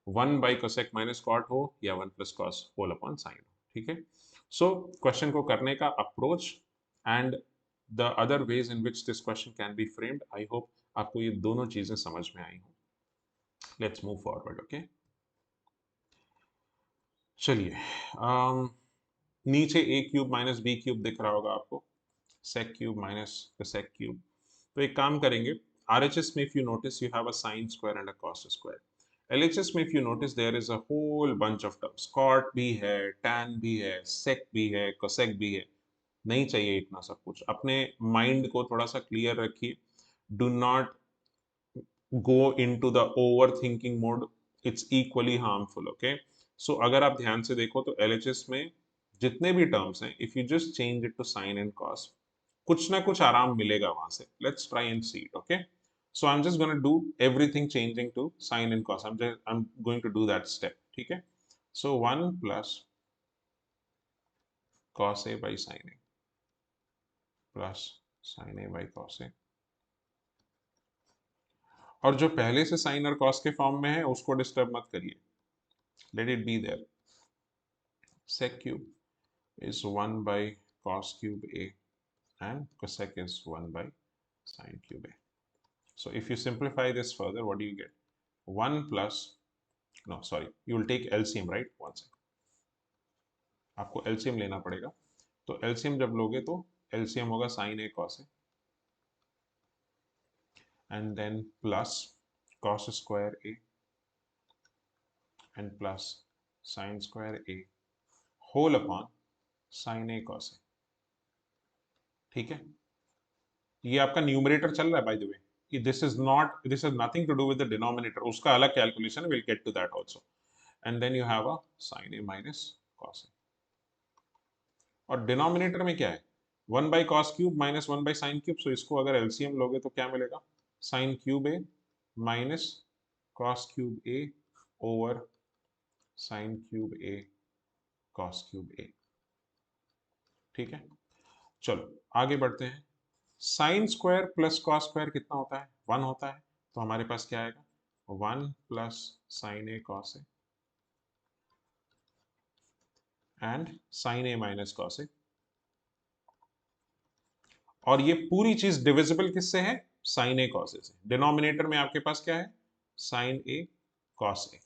1/cosec माइनस cot हो या 1 + cos होल अपॉन साइन हो. ठीक है. सो क्वेश्चन को करने का approach and the other ways in which this question can be framed, I hope आपको ये दोनों चीजें समझ में आई हो. Let's move forward. ओके, चलिए. नीचे ए क्यूब माइनस बी क्यूब दिख रहा होगा आपको, sec cube minus sec cube. तो एक काम करेंगे, RHS में if you notice you have a sin square and a cos square. LHS में if you notice there is a whole bunch of terms. Cot भी है, tan भी है, sec भी है, cosec भी है. नहीं चाहिए इतना सब कुछ. अपने माइंड को थोड़ा सा क्लियर रखिए. Do not go into the overthinking mode. It's equally harmful. Okay, so अगर आप ध्यान से देखो तो LHS में जितने भी टर्म्स हैं, if you just change it to sin and cos, कुछ ना कुछ आराम मिलेगा वहां से. Let's try and see it. Okay, so I'm just going to do everything changing to sin and cos. I'm going to do that step. ठीक है. So 1 plus cos a by sin a plus sin a by cos a, और जो पहले से sign और cos के form में है उसको डिस्टर्ब मत करिए. Let it be there. sec cube is 1 by cos cube a and cosec is 1 by sin cube a. So if you simplify this further, what do you get? 1 plus, no sorry, you will take LCM, right? One second, आपको LCM लेना पड़ेगा. तो LCM जब लोगे तो LCM होगा sin a cos a and then plus cos square a and plus sin square a whole upon sin a cos a. ठीक है. ये आपका न्यूमरेटर चल रहा है by the way. This is nothing to do with the denominator. उसका अलग calculation है, will get to that also. And then you have a sin a minus cos a. और डिनोमिनेटर में क्या है? 1 by cos cube minus 1 by sin cube. So इसको अगर LCM लोगे तो क्या मिलेगा? sin cube a minus cos cube a over sin cube a cos cube a. ठीक है. चलो आगे बढ़ते हैं. Sine square plus cos square कितना होता है? 1 होता है. तो हमारे पास क्या आएगा? 1 plus sine A cos A and sine A minus cos A. और ये पूरी चीज डिविजिबल किससे है? साइन ए कॉस ए से. डिनोमिनेटर में आपके पास क्या है? Sign A cos A.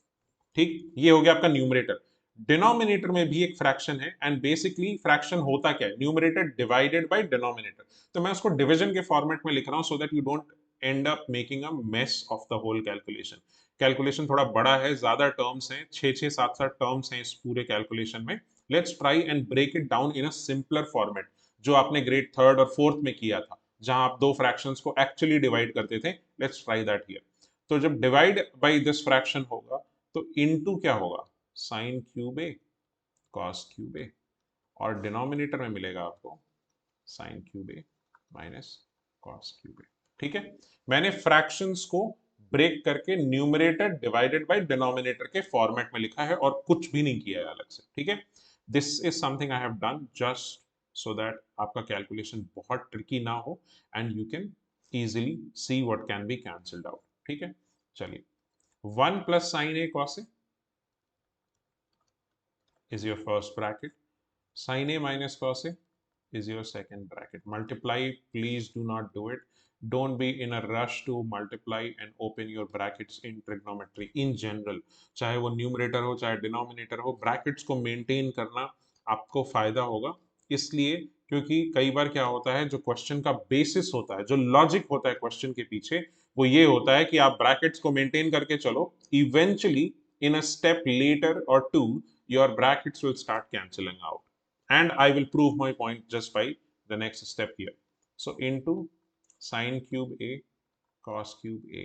ठीक, ये हो गया आपका न्यूमरेटर. डिनोमिनेटर में भी एक फ्रैक्शन है एंड बेसिकली फ्रैक्शन होता क्या है? Numerator divided by denominator. तो मैं उसको डिवीजन के फॉर्मेट में लिख रहा हूं so that you don't end up making a mess of the whole calculation. Calculation थोड़ा बड़ा है, ज्यादा टर्म्स हैं, 6 7 टर्म्स हैं इस पूरे कैलकुलेशन में. Let's try and break it down in a simpler format, जो आपने ग्रेड थर्ड और फोर्थ में किया था, जहां आप दो फ्रैक्शंस को एक्चुअली डिवाइड करते थे. Let's try that here. तो जब डिवाइड बाय दिस फ्रैक्शन होगा तो इनटू क्या होगा? साइन क्यूब ए कॉस क्यूब ए, और डिनोमिनेटर में मिलेगा आपको साइन क्यूब ए माइनस कॉस क्यूब ए. ठीक है. मैंने फ्रैक्शंस को ब्रेक करके न्यूमरेटर डिवाइडेड बाय डिनोमिनेटर के फॉर्मेट में लिखा है और कुछ भी नहीं किया है अलग से. ठीक है. This is something I have done just so that आपका कैलकुलेशन बहुत ट्रिकी ना हो and you can easily see what can be cancelled out. ठीक है. चलिए. 1 plus sine A cos A is your first bracket. Sin A minus cos A is your second bracket. Multiply, please do not do it. Don't be in a rush to multiply and open your brackets in trigonometry in general. चाहे वो numerator हो चाहे denominator हो, brackets को maintain करना आपको फायदा होगा. इसलिए क्योंकि कई बार क्या होता है, जो क्वेश्चन का बेसिस होता है, जो लॉजिक होता है क्वेश्चन के पीछे, वो ये होता है कि आप ब्रैकेट्स को मेंटेन करके चलो. Eventually in a step later or two, your brackets will start cancelling out. And I will prove my point just by the next step here. So into sin cube A cos cube A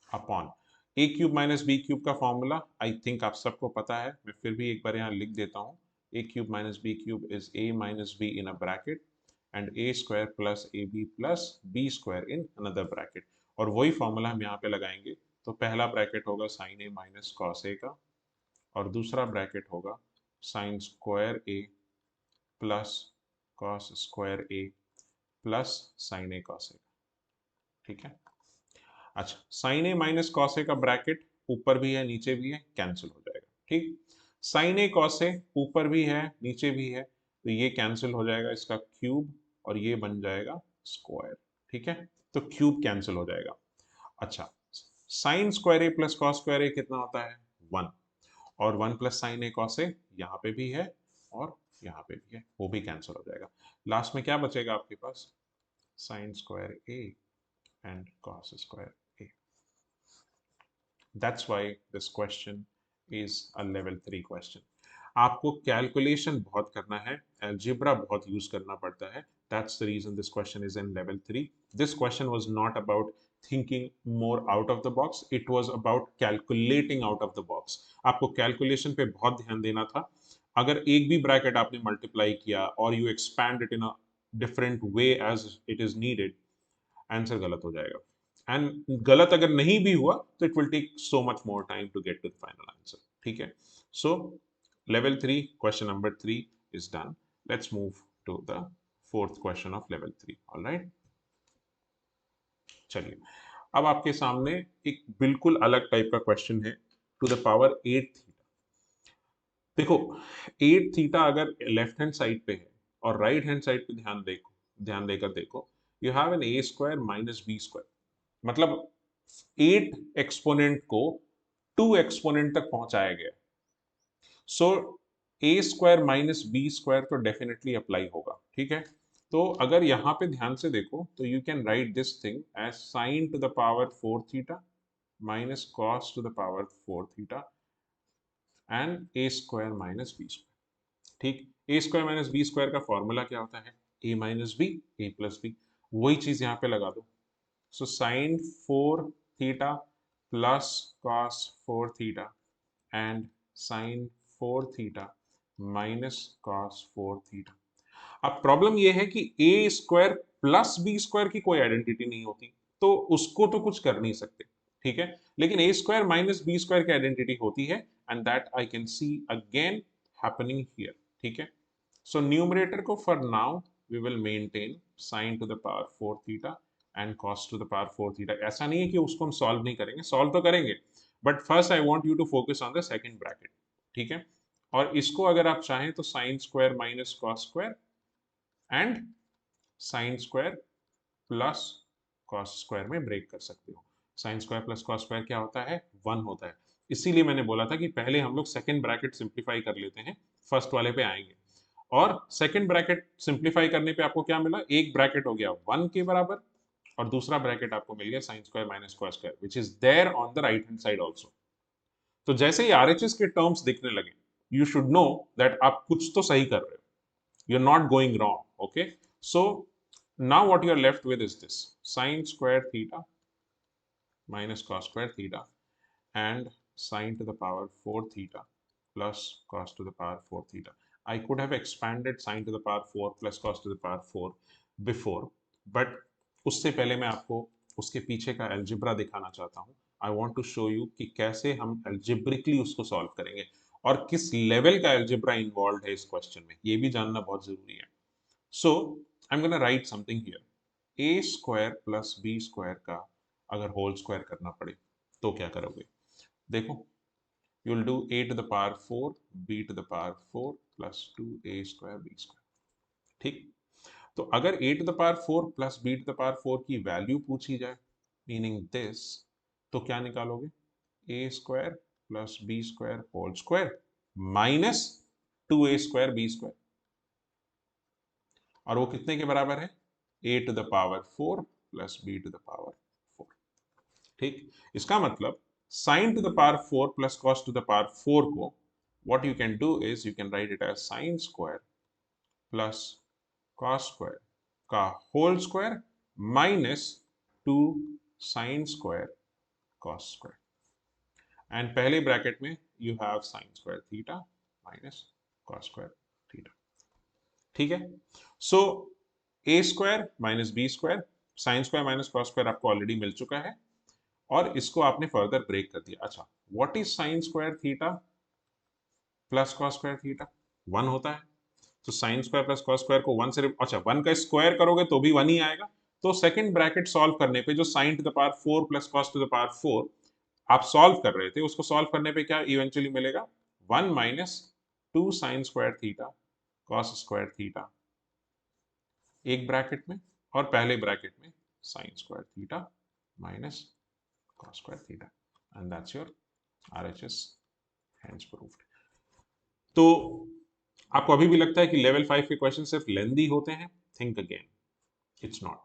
upon a cube minus b cube का formula I think आप सबको पता है. मैं फिर भी एक बार यहाँ लिख देता हूँ. a cube minus b cube is a minus b in a bracket and a square plus ab plus b square in another bracket. और वही फॉर्मूला हम यहाँ पे लगाएंगे। तो पहला ब्रैकेट होगा sine A minus cos A का, और दूसरा ब्रैकेट होगा sign square A plus cos square A plus sine A cos A. ठीक है। अच्छा, sign A minus cos A का ब्रैकेट ऊपर भी है नीचे भी है, कैंसिल हो जाएगा। ठीक, साइन ए कॉस ए ऊपर भी है नीचे भी है, तो ये कैंसिल हो जाएगा, इसका क्यूब, और ये बन जाएगा स्क्वायर। ठीक है, तो क्यूब कैंसिल हो जाएगा। अच्छा, साइन स्क्वायर ए प्लस कॉस स्क्वायर ए कितना होता है? 1, और 1 प्लस साइन ए कॉस ए यहाँ पे भी है और यहाँ पे भी है, वो भी कैंसिल हो जाएगा। लास्ट में क्या बचेगा आपके पास? Sine square A and cos square A. That's why this question is a level 3 question. आपको कैलकुलेशन बहुत करना है, algebra बहुत यूज करना पड़ता है. That's the reason this question is in level 3. This question was not about thinking more out of the box. It was about calculating out of the box. आपको calculation पे बहुत ध्यान देना था. अगर एक भी ब्रैकेट आपने मल्टीप्लाई किया और you expand it in a different way as it is needed, answer गलत हो जाएगा। एंड गलत अगर नहीं भी हुआ तो it will take so much more time to get to the final answer. ठीक है, so level 3 question number 3 is done. Let's move to the fourth question of level 3। Alright, चलिए अब आपके सामने एक बिल्कुल अलग टाइप का क्वेश्चन है, टू द पावर 8 थीटा। देखो 8 थीटा अगर लेफ्ट हैंड साइड पे है और राइट हैंड साइड पे ध्यान देकर देखो, you have an a square minus B square, मतलब 8 एक्सपोनेंट को 2 एक्सपोनेंट तक पहुंचाया गया। सो ए स्क्वायर माइनस बी स्क्वायर तो डेफिनेटली अप्लाई होगा। ठीक है, तो अगर यहां पे ध्यान से देखो तो you can write this thing as sine to the power 4 theta minus cos to the power 4 theta and a square minus B square. ठीक, a square minus B square का फॉर्मूला क्या होता है? A minus B A plus b. वही चीज यहाँ पे लगा दो। So sin 4 theta plus cos 4 theta and sin 4 theta minus cos 4 theta. अब प्रॉब्लम ये है कि a square plus B square की कोई आइडेंटिटी नहीं होती, तो उसको तो कुछ कर नहीं सकते। ठीक है, लेकिन a square minus B square की आइडेंटिटी होती है, and that I can see again happening here. ठीक है, सो न्यूमरेटर को for now we will maintain sin to the power 4 theta and cos to the power 4 theta. ऐसा नहीं है कि उसको हम सॉल्व नहीं करेंगे, सॉल्व तो करेंगे, but first I want you to focus on the second bracket. ठीक है, और इसको अगर आप चाहें तो sine square minus cos square and sine square plus cos square में ब्रेक कर सकते हो। Sine square plus cos square क्या होता है? 1 होता है। इसीलिए मैंने बोला था कि पहले हम लोग सेकंड ब्रैकेट सिंप्लीफाई कर लेते हैं, फर्स्ट वाले पे आएंगे। और सेकंड ब्रैकेट सिंप्लीफाई करने पे आपको क्या मिला? एक ब्रैकेट हो गया 1 के बराबर और दूसरा ब्रैकेट आपको मिल गया sine square minus cos square which is there on the right hand side also. तो जैसे ही आरएचएस के टर्म्स दिखने लगे, यू शुड नो दैट आप कुछ तो सही कर रहे हो, you're not going wrong. Okay, so now what you're left with is this sine square theta minus cos square theta and sine to the power 4 theta plus cos to the power 4 theta. I could have expanded sine to the power 4 plus cos to the power 4 before, but उससे पहले मैं आपको उसके पीछे का algebra दिखाना चाहता हूँ। I want to show you कि कैसे हम एल्जिब्रिकली उसको सॉल्व करेंगे और किस लेवल का एल्जिब्रा इन्वॉल्व है इस क्वेश्चन में, ये भी जानना बहुत जरूरी है। So I'm gonna write something here. A square plus B square का अगर होल स्क्वायर करना पड़े तो क्या करोगे? देखो, you'll do A to the power 4, B to the power 4 plus 2A square B square. ठीक, तो अगर A to the power 4 plus B to the power 4 की वैल्यू पूछी जाए, मीनिंग दिस, तो क्या निकालोगे? A square plus B square whole square minus 2A square B square, और वो कितने के बराबर है? a to the power 4 plus b to the power 4। ठीक, इसका मतलब sin to the power 4 plus cos to the power 4 को what you can do is you can write it as sin square plus cos square का whole square minus 2 sin square cos square, and पहले bracket में you have sin square theta minus cos square theta। ठीक है, so ए square minus B square, sine square minus cos square आपको already मिल चुका है और इसको आपने फर्दर ब्रेक कर दिया। अच्छा, what is sine square theta plus cos square theta? 1 होता है। तो sine square plus cos square को 1 से, अच्छा 1 का स्क्वायर करोगे तो भी 1 ही आएगा। तो सेकंड ब्रैकेट सॉल्व करने पे जो sign to the power 4 plus cos to the power 4 आप सॉल्व कर रहे थे, उसको सॉल्व करने पे क्या इवेंचुअली मिलेगा? 1 माइनस 2 sine square theta cos square theta एक ब्रैकेट में, और पहले ब्रैकेट में sine square theta minus cos square theta, and that's your RHS, hence proved. तो आपको अभी भी लगता है कि लेवल 5 के क्वेश्चन सिर्फ लेंदी होते हैं? Think again, it's not,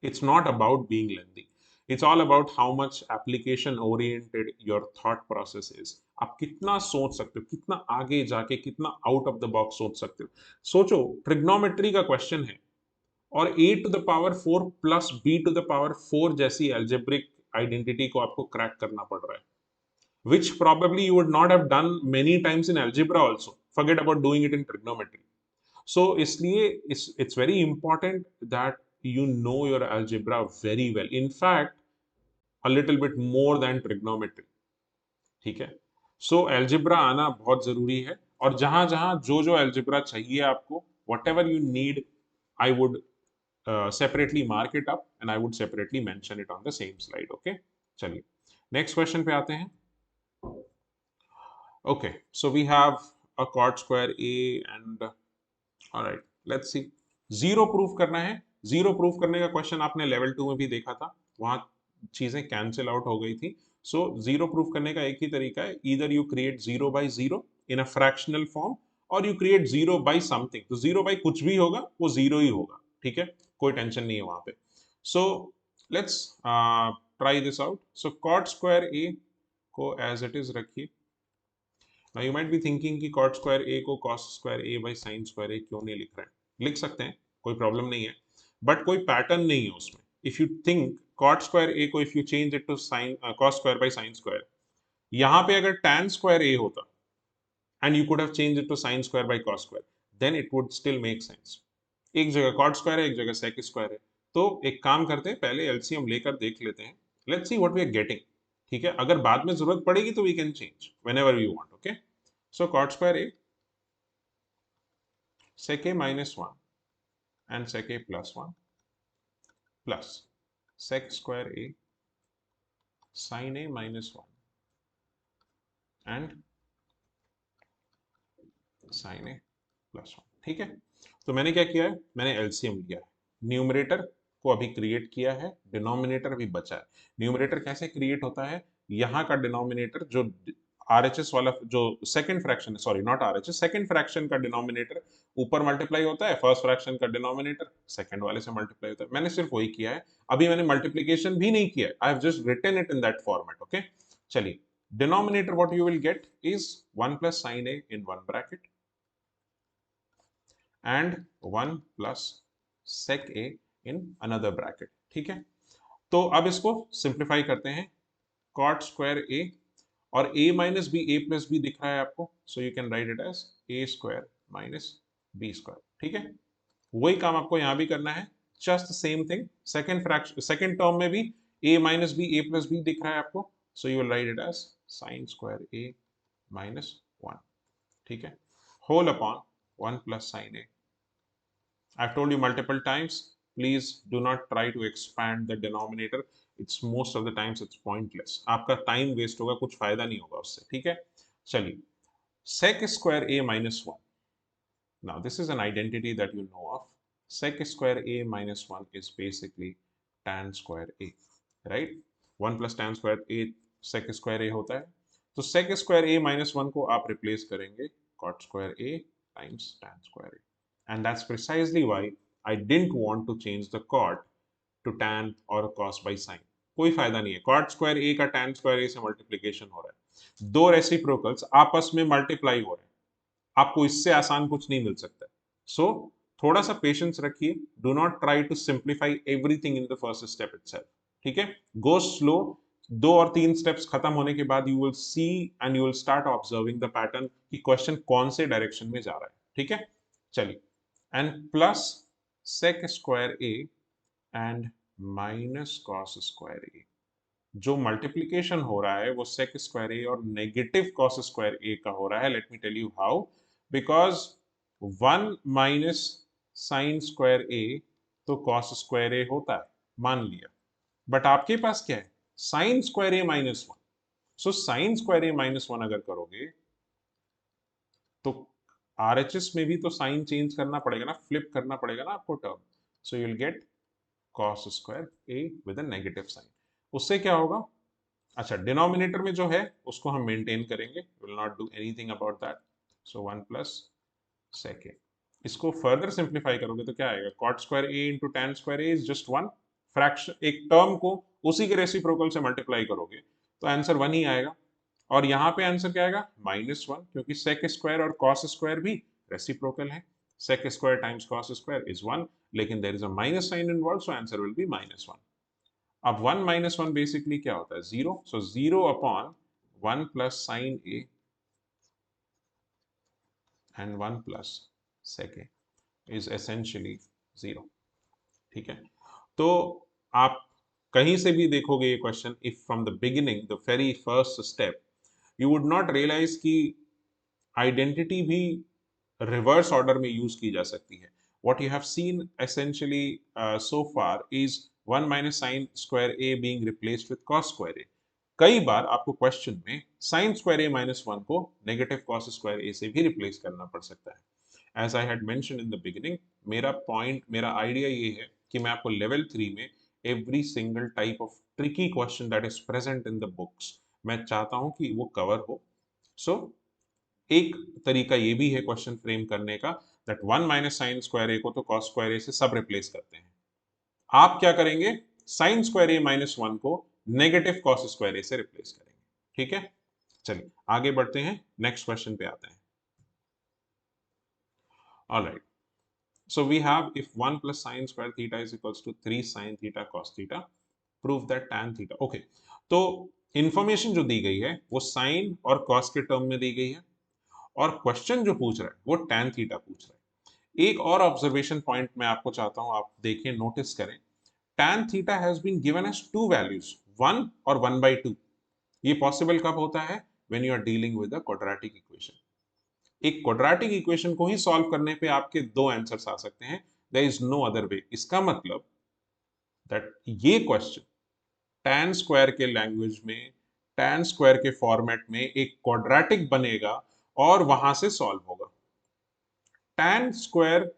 it's not about being lengthy, it's all about how much application oriented your thought process is। आप कितना सोच सकते हो, कितना आगे जाके कितना आउट ऑफ द बॉक्स सोच सकते हो। सोचो, ट्रिग्नोमेट्री का क्वेश्चन है और a to the power 4 plus b to the power 4 जैसी एल्जेब्रिक आइडेंटिटी को आपको क्रैक करना पड़ रहा है, which probably you would not have done many times in algebra also, forget about doing it in trigonometry। So इसलिए it's very important that you know your algebra very well, in fact a little bit more than trigonometry, ठीक है। सो algebra आना बहुत जरूरी है, और जहां जहां जो जो algebra चाहिए आपको, whatever you need, I would separately mark it up and I would separately mention it on the same slide, okay। चलिए नेक्स्ट क्वेश्चन पे आते हैं। Okay, so we have a chord square A and all right, let's see। Zero proof करना है। Zero proof करने का question आपने level 2 में भी देखा था, वहां चीजें कैंसिल आउट हो गई थी। सो जीरो प्रूफ करने का एक ही तरीका है, either you create zero by zero in a fractional form और you create zero by something. तो जीरो बाई कुछ भी होगा वो जीरो ही होगा, ठीक है, कोई टेंशन नहीं है वहां पे। So let's try this out. So cot square A को एज इट इज रखिए। Now you might be thinking कि cot square a को cos square a by sin square a क्यों नहीं लिख रहे हैं? लिख सकते हैं, कोई प्रॉब्लम नहीं है, बट कोई पैटर्न नहीं है उसमें। If you think cot square a को if you change it to sin cos square by sin square, यहाँ पे अगर tan square a होता and you could have changed it to sin square by cos square, then it would still make sense। एक जगह cot square है, एक जगह sec square है, तो एक काम करते हैं, पहले LCM लेकर देख लेते हैं। Let's see what we are getting, ठीक है। अगर बाद में जरूरत पड़ेगी तो we can change whenever we want, okay. So cot square a, sec a minus 1 and sec a plus 1 plus sec square a sin a minus 1 and sin a plus 1, ठीक है। तो मैंने क्या किया है, मैंने एलसीएम लिया है, न्यूमरेटर को अभी क्रिएट किया है, डिनोमिनेटर अभी बचा है। न्यूमरेटर कैसे क्रिएट होता है, यहाँ का डिनोमिनेटर जो आरएचएस वाला जो second fraction, sorry not RHS, second fraction का डिनोमिनेटर ऊपर मल्टीप्लाई होता है, फर्स्ट फ्रैक्शन का डिनोमिनेटर सेकंड वाले से मल्टीप्लाई होता है। मैंने सिर्फ वही किया है, अभी मैंने मल्टीप्लीकेशन भी नहीं किया है, I have just written it in that format, okay. चलिए, denominator what you will get is 1 plus sine A in one bracket and 1 plus sec a in another bracket, ठीक है। तो अब इसको सिंप्लीफाई करते हैं, cot square a और a minus B a plus b दिख रहा है आपको, so you can write it as a square minus B square, ठीक है। वही काम आपको यहां भी करना है, just same thing. Second fraction, second term में भी a minus B a plus b दिख रहा है आपको, so you will write it as sine square a minus 1, ठीक है, whole upon 1 plus sign a। I've told you multiple times, please do not try to expand the denominator, it's most of the times it's pointless, आपका time waste होगा, कुछ फायदा नहीं होगा उससे, ठीक है। चलिए, sec square a minus 1, now this is an identity that you know of, sec square a minus 1 is basically tan square a, right। 1 plus tan square a sec square a होता है, तो sec square a minus 1 को आप replace करेंगे cot square a times tan square a, and that's precisely why I didn't want to change the cot to tan or cos by sin। कोई फायदा नहीं है, cot square a का tan square a से multiplication हो रहा है, दो रेसिप्रोकल्स आपस में मल्टीप्लाई हो रहे हैं, आपको इससे आसान कुछ नहीं मिल सकता। सो थोड़ा सा पेशेंस रखिए, do not try to simplify everything in the first step itself, ठीक है। गो स्लो, 2 और 3 स्टेप्स खत्म होने के बाद you will see and you will start observing the pattern कि क्वेश्चन कौन से डायरेक्शन में जा रहा है, ठीक है। चलिए, and plus sec square a and minus cos square A. जो मल्टीप्लीकेशन हो रहा है वो सेक स्क्वायर ए और नेगेटिव कॉस स्क्वायर ए का हो रहा है। Let me tell you how. Because 1 minus sine square A तो कॉस स्क्वायर ए होता है, मान लिया। बट आपके पास क्या है? साइन स्क्वायर ए minus one. So sine square ए माइनस वन अगर करोगे तो आरएचएस में भी तो साइन चेंज करना पड़ेगा ना, फ्लिप करना पड़ेगा ना आपको term. So you will get cos square a with a negative sign. उससे क्या होगा? अच्छा, डिनोमिनेटर में जो है उसको हम मेंटेन करेंगे, will not do anything about that. So 1 plus sec A. इसको फर्दर सिंप्लीफाई करोगे तो क्या आएगा? Cot square A into tan square A is just one. Fraction, एक टर्म को उसी के रेसिप्रोकल से मल्टीप्लाई करोगे तो आंसर वन ही आएगा। और यहाँ पे आंसर क्या आएगा? माइनस वन, क्योंकि सेक स्क्वायर और कॉस स्क्वायर भी रेसिप्रोकल है। Sec square times cos square is one, लेकिन there is a minus sine involve, so answer will be minus one. अब वन माइनस वन बेसिकली क्या होता है? Zero. So zero upon one plus sine A and one plus sec A is essentially zero. ठीक है। तो आप कहीं से भी देखोगे ये question, if from the beginning the very first step, you would not realise कि आइडेंटिटी भी रिवर्स ऑर्डर में यूज की जा सकती है। What you have seen essentially so far is 1 minus sine square A being replaced with cos square A. कई बार आपको क्वेश्चन में साइन स्क्वायर ए माइनस वन को नेगेटिव कॉस स्क्वायर ए से भी रिप्लेस करना पड़ सकता है। As I had mention in the beginning, मेरा आइडिया ये है कि मैं आपको लेवल 3 में every single type of tricky question that is present in the books, मैं चाहता हूं कि वो कवर हो। सो एक तरीका ये भी है क्वेश्चन फ्रेम करने का, that 1 minus sine square A को तो कॉस स्क्वायर ए से सब रिप्लेस करते हैं। आप क्या करेंगे? साइन स्क्वायर ए माइनस वन को नेगेटिव कॉस स्क्वायर ए से रिप्लेस करेंगे। ठीक है, चलिए आगे बढ़ते हैं, नेक्स्ट क्वेश्चन पे आते हैं। Alright, so we have, if 1 plus sine square theta is equals to 3 sin theta cos theta, prove that tan theta। okay, तो इंफॉर्मेशन जो दी गई है वो साइन और कॉस के टर्म में दी गई है, और क्वेश्चन जो पूछ रहा है वो tan थीटा पूछ रहा है। एक और ऑब्जर्वेशन पॉइंट मैं आपको चाहता हूं आप देखें, नोटिस करें। tan theta has been given as two values, 1 और 1/2। ये पॉसिबल कब होता है? When you are dealing with a quadratic equation. एक क्वाड्रेटिक इक्वेशन को ही सॉल्व करने पे आपके दो आंसर्स आ सकते हैं, there is no other way. इसका मतलब दैट ये क्वेश्चन tan स्क्वायर के लैंग्वेज में, tan स्क्वायर के फॉर्मेट में एक क्वाड्रेटिक बनेगा और वहां से सॉल्व होगा। tan स्क्वायर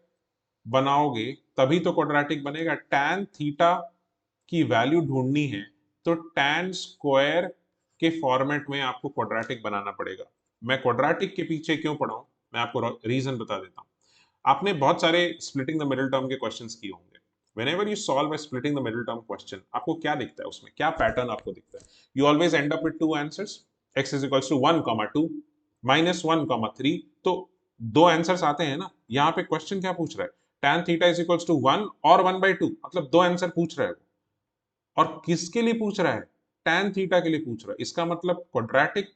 बनाओगे तभी तो क्वाड्रेटिक बनेगा। tan थीटा की वैल्यू ढूंढनी है तो tan स्क्वायर के फॉर्मेट में आपको क्वाड्रेटिक बनाना पड़ेगा। मैं क्वाड्रेटिक के पीछे क्यों पढ़ा हूं, मैं आपको रीजन बता देता हूं। आपने बहुत सारे स्प्लिटिंग द मिडिल टर्म के क्वेश्चंस किए होंगे। whenever you solve a splitting the middle term question, आपको क्या दिखता है? उसमें क्या पैटर्न आपको दिखता है? You always end up with two answers, x is equals to 1, 2, minus 1, 3। तो दो आंसर्स आते हैं ना। यहाँ पे क्वेश्चन क्या पूछ रहा है? tan theta is equals to 1 और 1/2, मतलब दो आंसर पूछ रहा है। और किसके लिए पूछ रहा है? tan थीटा के लिए पूछ रहा है। इसका मतलब क्वाड्रेटिक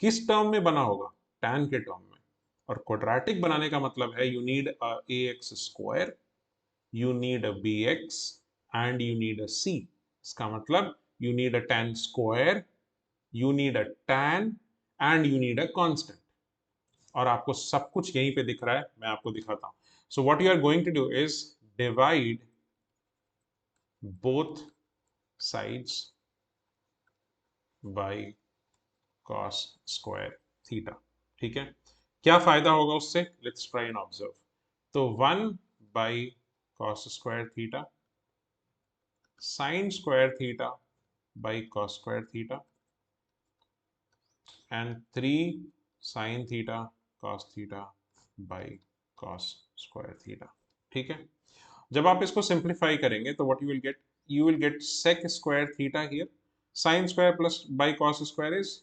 किस टर्म में बना होगा? tan के टर्म में। और क्वाड्रेटिक बनाने का मतलब है you need a ax square, you need a bx and you need a c। इसका मतलब you need a tan square, you need a tan and you need a constant। और आपको सब कुछ यहीं पे दिख रहा है, मैं आपको दिखाता हूं। So what you are going to do is divide both sides by cos square theta। ठीक है, क्या फायदा होगा उससे? Let's try and observe। तो 1 by cos square theta sin square theta by cos square theta and 3 sin theta cos theta by cos square theta। ठीक है, जब आप इसको सिंप्लीफाई करेंगे तो what you will gate sec square theta here, sin square plus by cos square is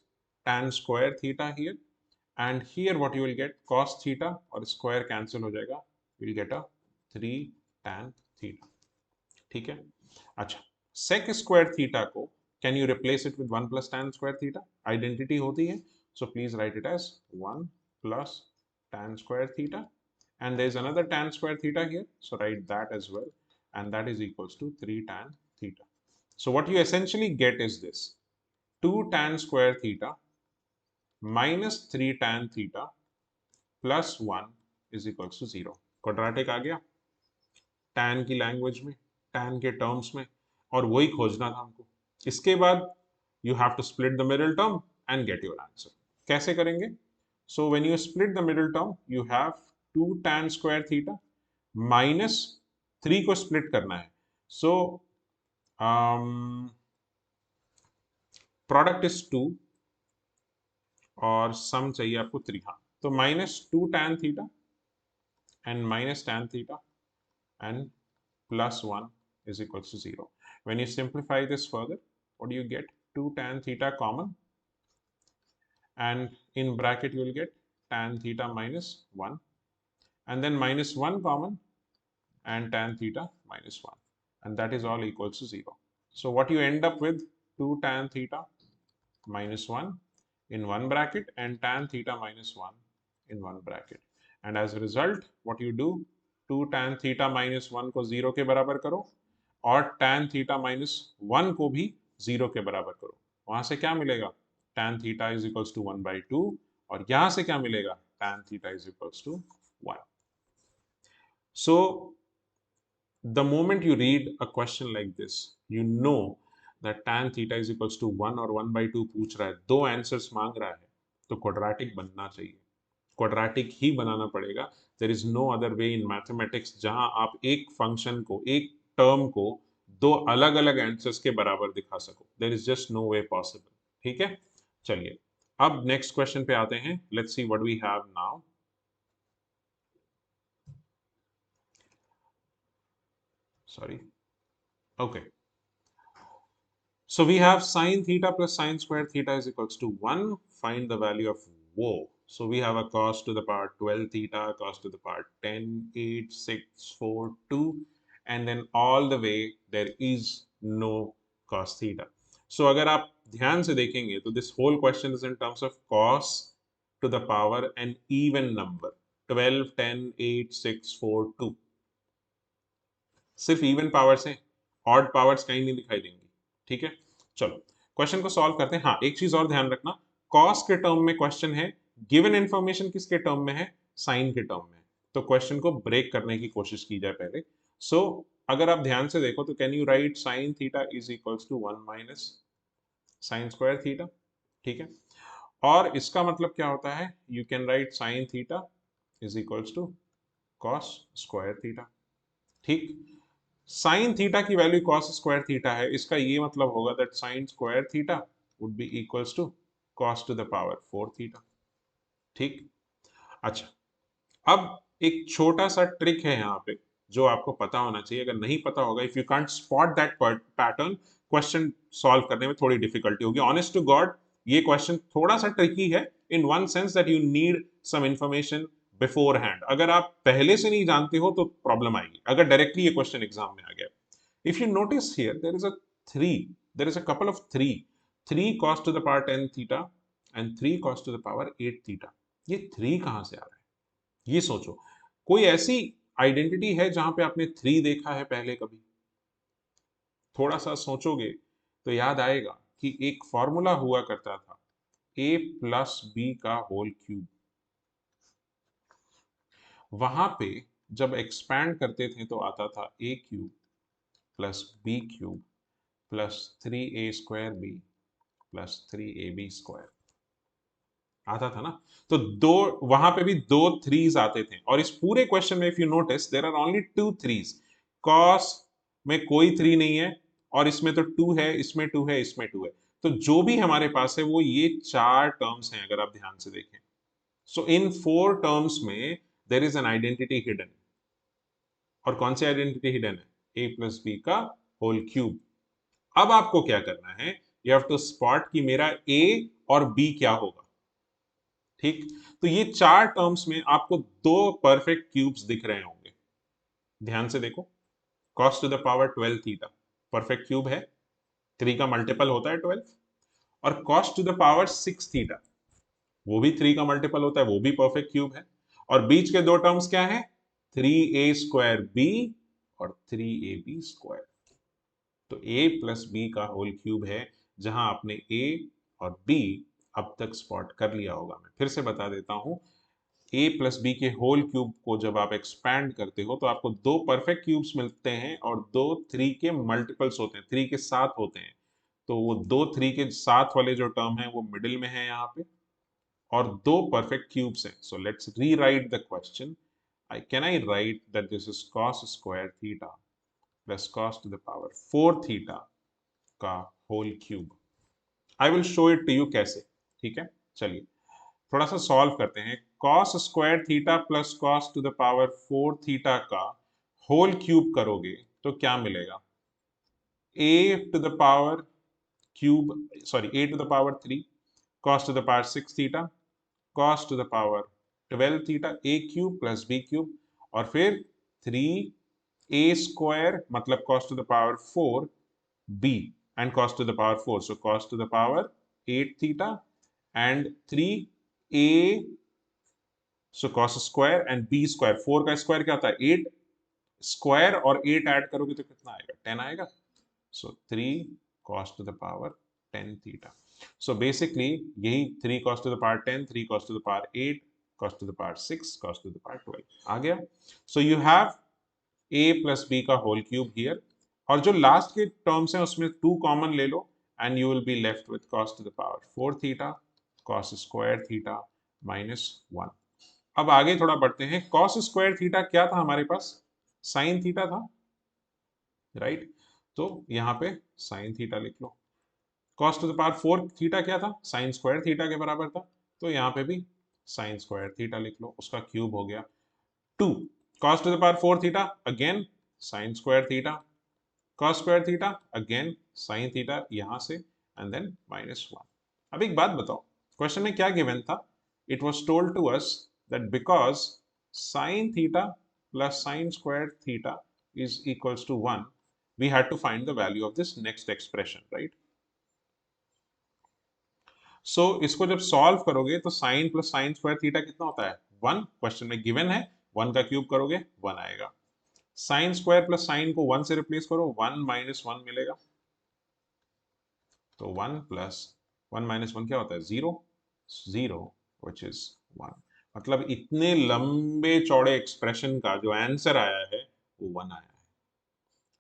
tan square theta here, and here what you will get cos theta और square cancel हो जाएगा, you will get a 3 tan theta। ठीक है, अच्छा, sec square theta को can you replace it with 1 plus tan square theta? Identity होती है, so please write it as 1 plus tan square theta, and there is another tan square theta here, so write that as well, and that is equals to 3 tan theta. So what you essentially get is this: 2 tan square theta minus 3 tan theta plus 1 is equals to 0. Quadratic आ गया tan की language में, tan के terms में, और वही खोजना था हमको। इसके बाद you have to split the middle term and get your answer. कैसे करेंगे? So when you split the middle term, you have 2 tan square theta minus 3 को split करना है। So product is 2 और sum चाहिए आपको 3। हाँ, तो minus 2 tan theta and minus tan theta and plus 1 is equals to 0. When you simplify this further, what do you get? 2 tan theta common, and in bracket you will get tan theta minus 1, and then minus 1 common and tan theta minus 1, and that is all equals to 0. So what you end up with, 2 tan theta minus 1 in one bracket and tan theta minus 1 in one bracket, and as a result what you do, 2 tan theta minus 1 को 0 के बराबर करो और tan theta minus 1 को भी 0 के बराबर करो। वहां से क्या मिलेगा? tan theta is equals to 1 by 2, और यहां से क्या मिलेगा? tan theta is equals to 1. So the moment you read a question like this, you know that tan theta is equals to 1 और 1 by 2 पूछ रहा है, दो आंसर्स मांग रहा है, तो क्वाड्रेटिक बनना चाहिए, क्वाड्रेटिक ही बनाना पड़ेगा। There is no other way in mathematics जहां आप एक फंक्शन को, एक टर्म को दो अलग अलग आंसर्स के बराबर दिखा सको। There is just no way possible. ठीक है, चलिए अब नेक्स्ट क्वेश्चन पे आते हैं। Let's see what we have now. Sorry. Okay. So we have sine theta plus sine square theta is equals to 1. Find the value of wo. So we have a cos to the power 12 theta, cos to the power 10, 8, 6, 4, 2, and then all the way there is no cos theta. So अगर आप ध्यान से देखेंगे तो this whole question is in terms of cos to the power an even number 12, 10, 8, 6, 4, 2. सिर्फ even powers हैं, odd powers कहीं नहीं दिखाई देंगी। ठीक है, चलो क्वेश्चन को सॉल्व करते हैं। हाँ, एक चीज और ध्यान रखना, कॉस के टर्म में क्वेश्चन है, गिवन इंफॉर्मेशन किसके टर्म में है? साइन के टर्म में। तो क्वेश्चन को ब्रेक करने की कोशिश की जाए पहले। सो अगर आप ध्यान से देखो तो can you write sine theta is equals to 1 minus sine square theta. ठीक है, और इसका मतलब क्या होता है? You can write sine theta is equals to cos square theta. ठीक, साइन थीटा की वैल्यू कॉस स्क्वायर थीटा है, इसका ये मतलब होगा that sine square theta would be equals to cos to the power 4 theta. ठीक, अच्छा, अब एक छोटा सा ट्रिक है यहाँ पे जो आपको पता होना चाहिए। अगर नहीं पता होगा, if you can't spot that pattern, question solve करने में थोड़ी डिफिकल्टी होगी। ऑनेस्ट टू गॉड, ये क्वेश्चन थोड़ा सा ट्रिकी है in one sense that you need some information beforehand. अगर आप पहले से नहीं जानते हो तो प्रॉब्लम आएगी अगर डायरेक्टली ये क्वेश्चन एग्जाम में आ गया। If you notice here there is a 3, there is a couple of 3 cos to the power 10 theta and 3 cos to the power 8 theta। ये 3 कहां से आ रहा है? ये सोचो, कोई ऐसी आइडेंटिटी है जहां पे आपने 3 देखा है पहले कभी? थोड़ा सा सोचोगे तो याद आएगा कि एक फॉर्मूला हुआ करता था a प्लस बी का होल क्यूब। वहां पे जब एक्सपैंड करते थे तो आता था a cube plus b cube plus 3a² b plus 3ab square आता था ना। तो दो, वहां पे भी दो 3s आते थे, और इस पूरे क्वेश्चन में if you notice there are only 2 3s। Cos में कोई 3 नहीं है, और इसमें तो 2 है, इसमें 2 है, इसमें 2 है। तो जो भी हमारे पास है वो ये 4 टर्म्स हैं अगर आप ध्यान से देखें। सो इन 4 टर्म्स में there is an identity hidden. और कौन सी आइडेंटिटी हिडन है? a प्लस बी का होल क्यूब। अब आपको क्या करना है? यू हैव टू स्पॉट कि मेरा a और b क्या होगा। ठीक, तो ये 4 टर्म्स में आपको दो परफेक्ट क्यूब्स दिख रहे होंगे। ध्यान से देखो, cos to the power 12 theta perfect cube है, 3 का मल्टीपल होता है 12, और cos to the power 6 theta वो भी 3 का मल्टीपल होता है, वो भी परफेक्ट क्यूब है। और बीच के दो टर्म्स क्या है? 3a² b और 3ab स्क्वायर। तो तो a प्लस बी का होल क्यूब है, जहां आपने a और b अब तक स्पॉट कर लिया होगा। मैं फिर से बता देता हूं, a प्लस बी के होल क्यूब को जब आप एक्सपैंड करते हो तो आपको दो परफेक्ट क्यूब्स मिलते हैं और दो 3 के मल्टीपल्स होते हैं, 3 के साथ होते हैं। तो वो दो 3 के साथ वाले जो टर्म है वो मिडिल में है यहाँ पे, और दो परफेक्ट क्यूब्स हैं। So let's rewrite the question. Can I write that this is cos square theta plus cos to the power 4 theta का whole cube. I will show it to you कैसे। ठीक है, चलिए थोड़ा सा सॉल्व करते हैं। cos square theta plus cos to the power 4 theta का होल क्यूब करोगे तो क्या मिलेगा? a to the power cube, sorry a to the power 3 cos to the power 6 theta cos to the power 12 theta, a cube plus b cube, और फिर 3 a square मतलब cos to the power 4 b and cos to the power 4, so cos to the power 8 theta and 3 a, so cos square and b square, 4 का square क्या होता है 8, square और 8 add करोगे तो कितना आएगा 10 आएगा, so 3 cos to the power 10 theta। so basically यही 3 cos to the power 10, 3 cos to the power 8, cos to the power 6, cos to the power 12 आ गया। so you have a plus b का whole cube here, और जो last के terms हैं उसमें 2 common ले लो and you will be left with cos to the power 4 theta cos square theta minus 1। अब आगे थोड़ा बढ़ते हैं। cos स्क्वायर थीटा क्या था हमारे पास? साइन थीटा था, राइट? तो यहाँ पे साइन थीटा लिख लो। cos to the power 4 theta क्या था? साइन स्क्वायर थीटा के बराबर था, तो यहाँ पे भी साइन स्क्वायर थीटा लिख लो, उसका क्यूब हो गया 2। cos to the power 4 theta again sine square theta, cos square theta again sine theta यहां से, एंड देन माइनस 1। अब एक बात बताओ, क्वेश्चन में क्या गिवन था? It was told to us that because sine theta plus sine square theta is equals to 1, we had to find the value of this next expression, right? So इसको जब solve करोगे तो sine plus sine square theta कितना होता है 1, question में given है, 1 का क्यूब करोगे 1 आएगा। साइन स्क्वायर प्लस साइन को 1 से रिप्लेस करो, 1 माइनस 1 मिलेगा, तो 1 प्लस 1 माइनस 1 क्या होता है 0, 0 विच इज 1। मतलब इतने लंबे चौड़े एक्सप्रेशन का जो आंसर आया है वो 1 आया है।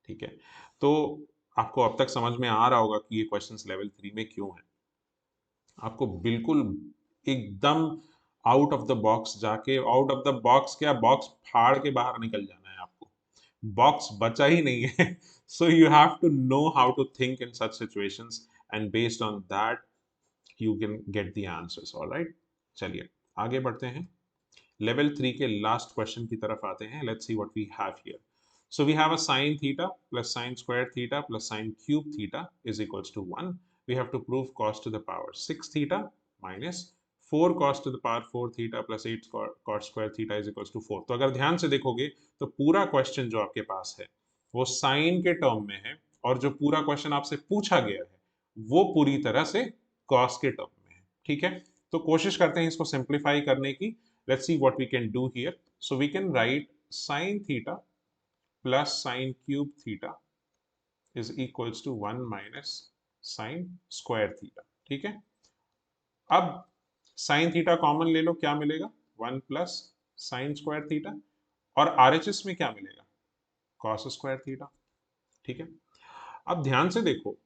ठीक है, तो आपको अब तक समझ में आ रहा होगा कि ये क्वेश्चंस लेवल 3 में क्यों है। आपको बिल्कुल एकदम आउट ऑफ द बॉक्स जाके, आउट ऑफ द बॉक्स क्या, बॉक्स फाड़ के बाहर निकल जाना है आपको, बॉक्स बचा ही नहीं है। So you have to know how to think in such situations, and based on that you can get the answers, all right? चलिए आगे बढ़ते हैं, लेवल 3 के लास्ट क्वेश्चन की तरफ आते हैं। Let's see what we have here. So we have a sin theta plus sin square theta plus sin cube theta is equals to 1। We have to prove cos to the power 6 theta minus 4 cos to the power 4 theta plus 8 cos square theta is equals to 4। तो अगर ध्यान से देखोगे तो पूरा question जो आपके पास है वो साइन के टर्म में है, और जो पूरा क्वेश्चन आपसे पूछा गया है वो पूरी तरह से कॉस के टर्म में है। ठीक है, तो कोशिश करते हैं इसको सिंप्लीफाई करने की। Let's see what we can do here. So we can write sin theta plus sin cube theta is equals to 1 minus sin square theta. ठीक है, अब sin थीटा कॉमन ले लो, क्या मिलेगा 1 प्लस sin स्क्वायर थीटा, और RHS में क्या मिलेगा cos स्क्वायर थीटा। ठीक है, अब ध्यान से देखो,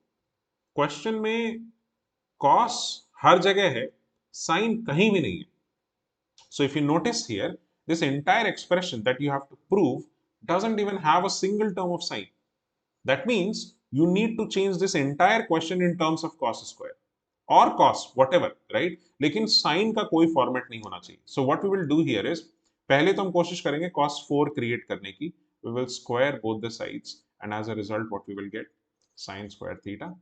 क्वेश्चन में cos हर जगह है, sin कहीं भी नहीं है। So if you notice here, this entire expression that you have to prove doesn't even have a single term of sin. That means you need to change this entire question in terms of cos square or cos whatever, right? लेकिन sin का कोई format नहीं होना चाहिए। So what we will do here is, पहले तो हम कोशिश करेंगे cos 4 क्रिएट करने की। We will square both the sides and as a result what we will get sin square theta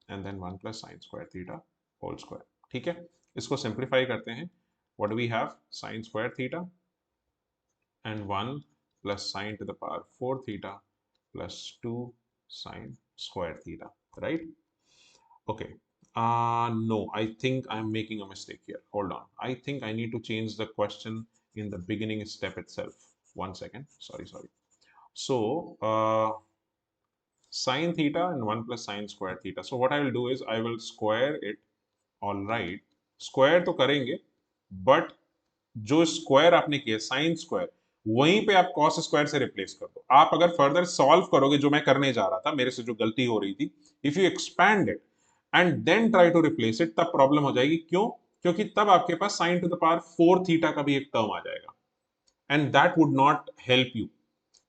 and then 1 plus sin square theta whole square। ठीक है, इसको सिंप्लीफाई करते हैं। What do we have? Sin square theta and 1 plus sin to the power 4 theta plus 2 sin square theta, right? Okay. No, I think I'm making a mistake here. Hold on. I think I need to change the question in the beginning step itself. 1 second. Sorry. So, sine theta and 1 plus sine square theta. So what I will do is I will square it. All right, square तो करेंगे, but जो square आपने किया sine square, वहीं पे आप cos square से replace कर दो. आप अगर फर्दर सॉल्व करोगे, जो मैं करने जा रहा था, मेरे से जो गलती हो रही थी, if you expand it and then try to replace it, तब प्रॉब्लम हो जाएगी. क्यों? क्योंकि तब आपके पास sine to the power 4 theta का भी एक टर्म आ जाएगा, and that would not help you.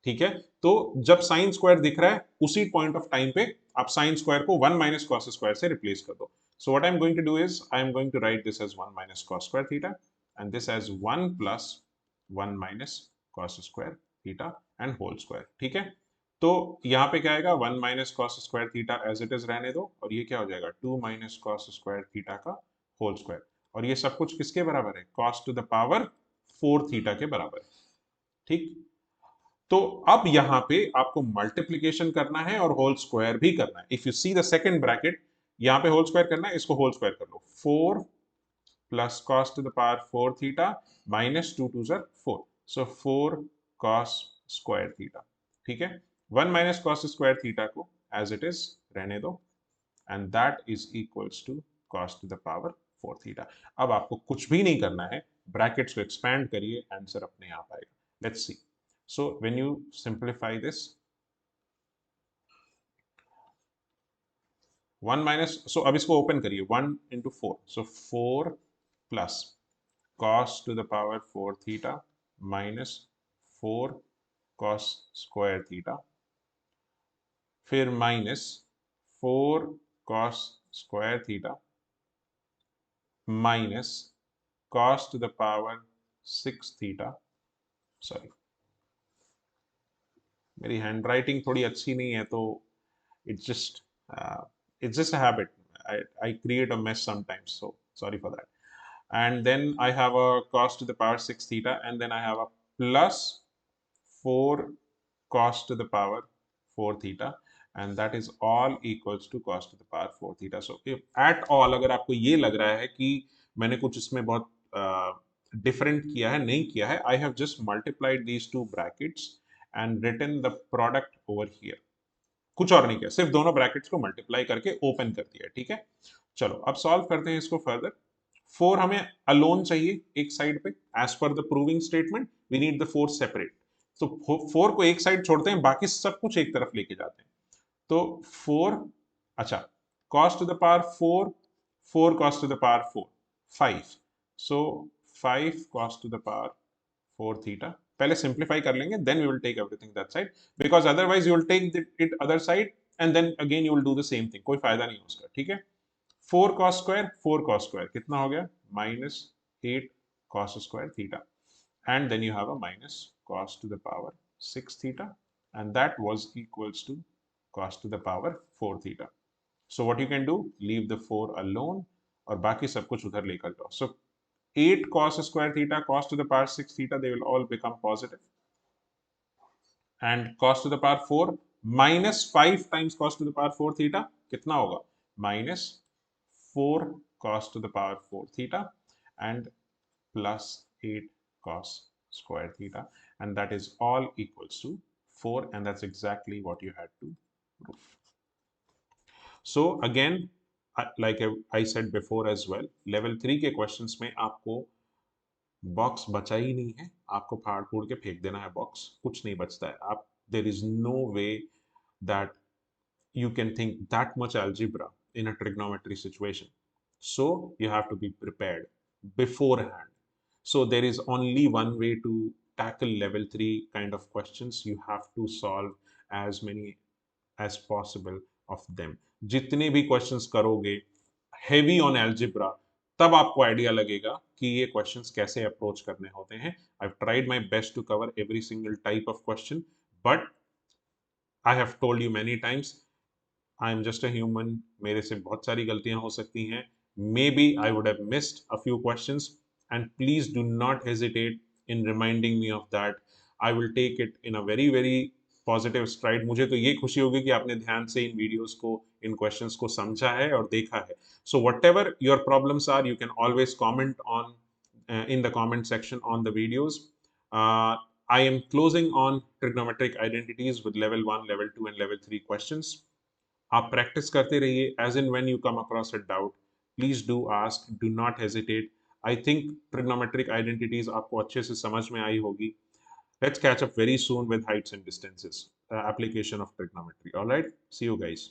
ठीक है, तो जब साइन स्क्वायर दिख रहा है, उसी पॉइंट ऑफ टाइम पे आप साइन स्क्वायर को 1 माइनस कॉस स्क्वायर से रिप्लेस कर दो. So what I am going to do is I am going to write this as 1 minus cos square theta and this as 1 plus 1 minus cos square theta and whole square. ठीक है, तो यहाँ पे क्या आएगा, 1 minus cos square theta as it is रहने दो, और ये क्या हो जाएगा, 2 माइनस कॉस स्क्वायर थीटा का होल स्क्वायर. और ये सब कुछ किसके बराबर है, cos to the power 4 theta के बराबर है. ठीक, तो अब यहां पे आपको मल्टीप्लीकेशन करना है और होल स्क्वायर भी करना है. If you see the second bracket, यहां पे होल स्क्वायर करना है, इसको होल स्क्वायर कर लो. 4 plus cos to the power 4 theta minus 2 to ज़र 4, सो 4 कॉस स्क्वायर थीटा. ठीक है, 1 माइनस कॉस स्क्वायर थीटा को एज इट इज रहने दो, and that is equals to cos to the power 4 theta. अब आपको कुछ भी नहीं करना है, ब्रैकेट्स को एक्सपैंड करिए, आंसर अपने आप आएगा. Let's see. So when you simplify this, 1 minus, so अब इसको ओपन करिए, 1 into 4, so 4 plus cos to the power 4 theta minus 4 cos square theta, फिर minus 4 cos square theta minus cos to the power 6 theta. Sorry, मेरी hand writing थोड़ी अच्छी नहीं है, तो it's just it's just a habit. I create a mess sometimes, so sorry for that. And then I have a cos to the power 6 theta, and then I have a plus 4 cos to the power 4 theta, and that is all equals to cos to the power 4 theta. So if at all अगर आपको ये लग रहा है कि मैंने कुछ इसमें बहुत डिफरेंट किया है, नहीं किया है, I have just multiplied these two brackets and written the product over here. कुछ और नहीं किया, सिर्फ दोनों ब्रैकेट्स को मल्टीप्लाई करके ओपन कर दिया. ठीक है, चलो अब सॉल्व करते हैं इसको फर्दर. 4 हमें अलोन चाहिए एक साइड पे, as per the proving statement we need the 4 separate. तो 4 को एक साइड छोड़ते हैं, बाकी सब कुछ एक तरफ लेके जाते हैं. तो 4, अच्छा, cos to the power 4, 4 cos to the power 4, 5, so 5 cos to the power 4 theta. पहले सिंप्लीफाई कर लेंगे, then we will take everything that side, because otherwise you will take it other side and then again you will do the same thing. कोई फायदा नहीं उसका. ठीक है, 4 cos square 4 cos square कितना हो गया, minus 8 cos square theta, and then you have a minus cos to the power 6 theta, and that was equals to cos to the power 4 theta. So what you can do, leave the 4 alone और बाकी सब कुछ उधर लेकर जाओ. सो 8 cos square theta, cos to the power 6 theta, they will all become positive. And cos to the power 4 minus 5 times cos to the power 4 theta, कितना होगा, minus 4 cos to the power 4 theta and plus 8 cos square theta, and that is all equals to 4, and that's exactly what you had to prove. So again, like I said before as well, level 3 के questions में आपको box बचा ही नहीं है, आपको फाड़ फूड़ के फेंक देना है बॉक्स, कुछ नहीं बचता है. आप, there is no way that you can think that much algebra in a trigonometry situation. So you have to be prepared beforehand. So there is only one way to tackle level 3 kind of questions. You have to solve as many as possible of them. जितने भी questions करोगे heavy on algebra, तब आपको idea लगेगा कि ये questions कैसे approach करने होते हैं. I have tried my best to cover every single type of question, but I have told you many times, I am just a human, मेरे से बहुत सारी गलतियां हो सकती हैं. Maybe I would have missed a few questions, and please do not hesitate in reminding me of that. I will take it in a very very positive stride. मुझे तो ये खुशी होगी कि आपने ध्यान से इन वीडियोस को, इन क्वेश्चंस को समझा है और देखा है. So whatever your problems are, you can always comment on in the comment section on the videos. I am closing on trigonometric identities with level 1, level 2 and level 3 questions. आप practice करते रहिए. As in when you come across a doubt, please do ask, do not hesitate. I think trigonometric identities आपको अच्छे से समझ में आई होगी. Let's catch up very soon with heights and distances, application of trigonometry. All right, see you guys.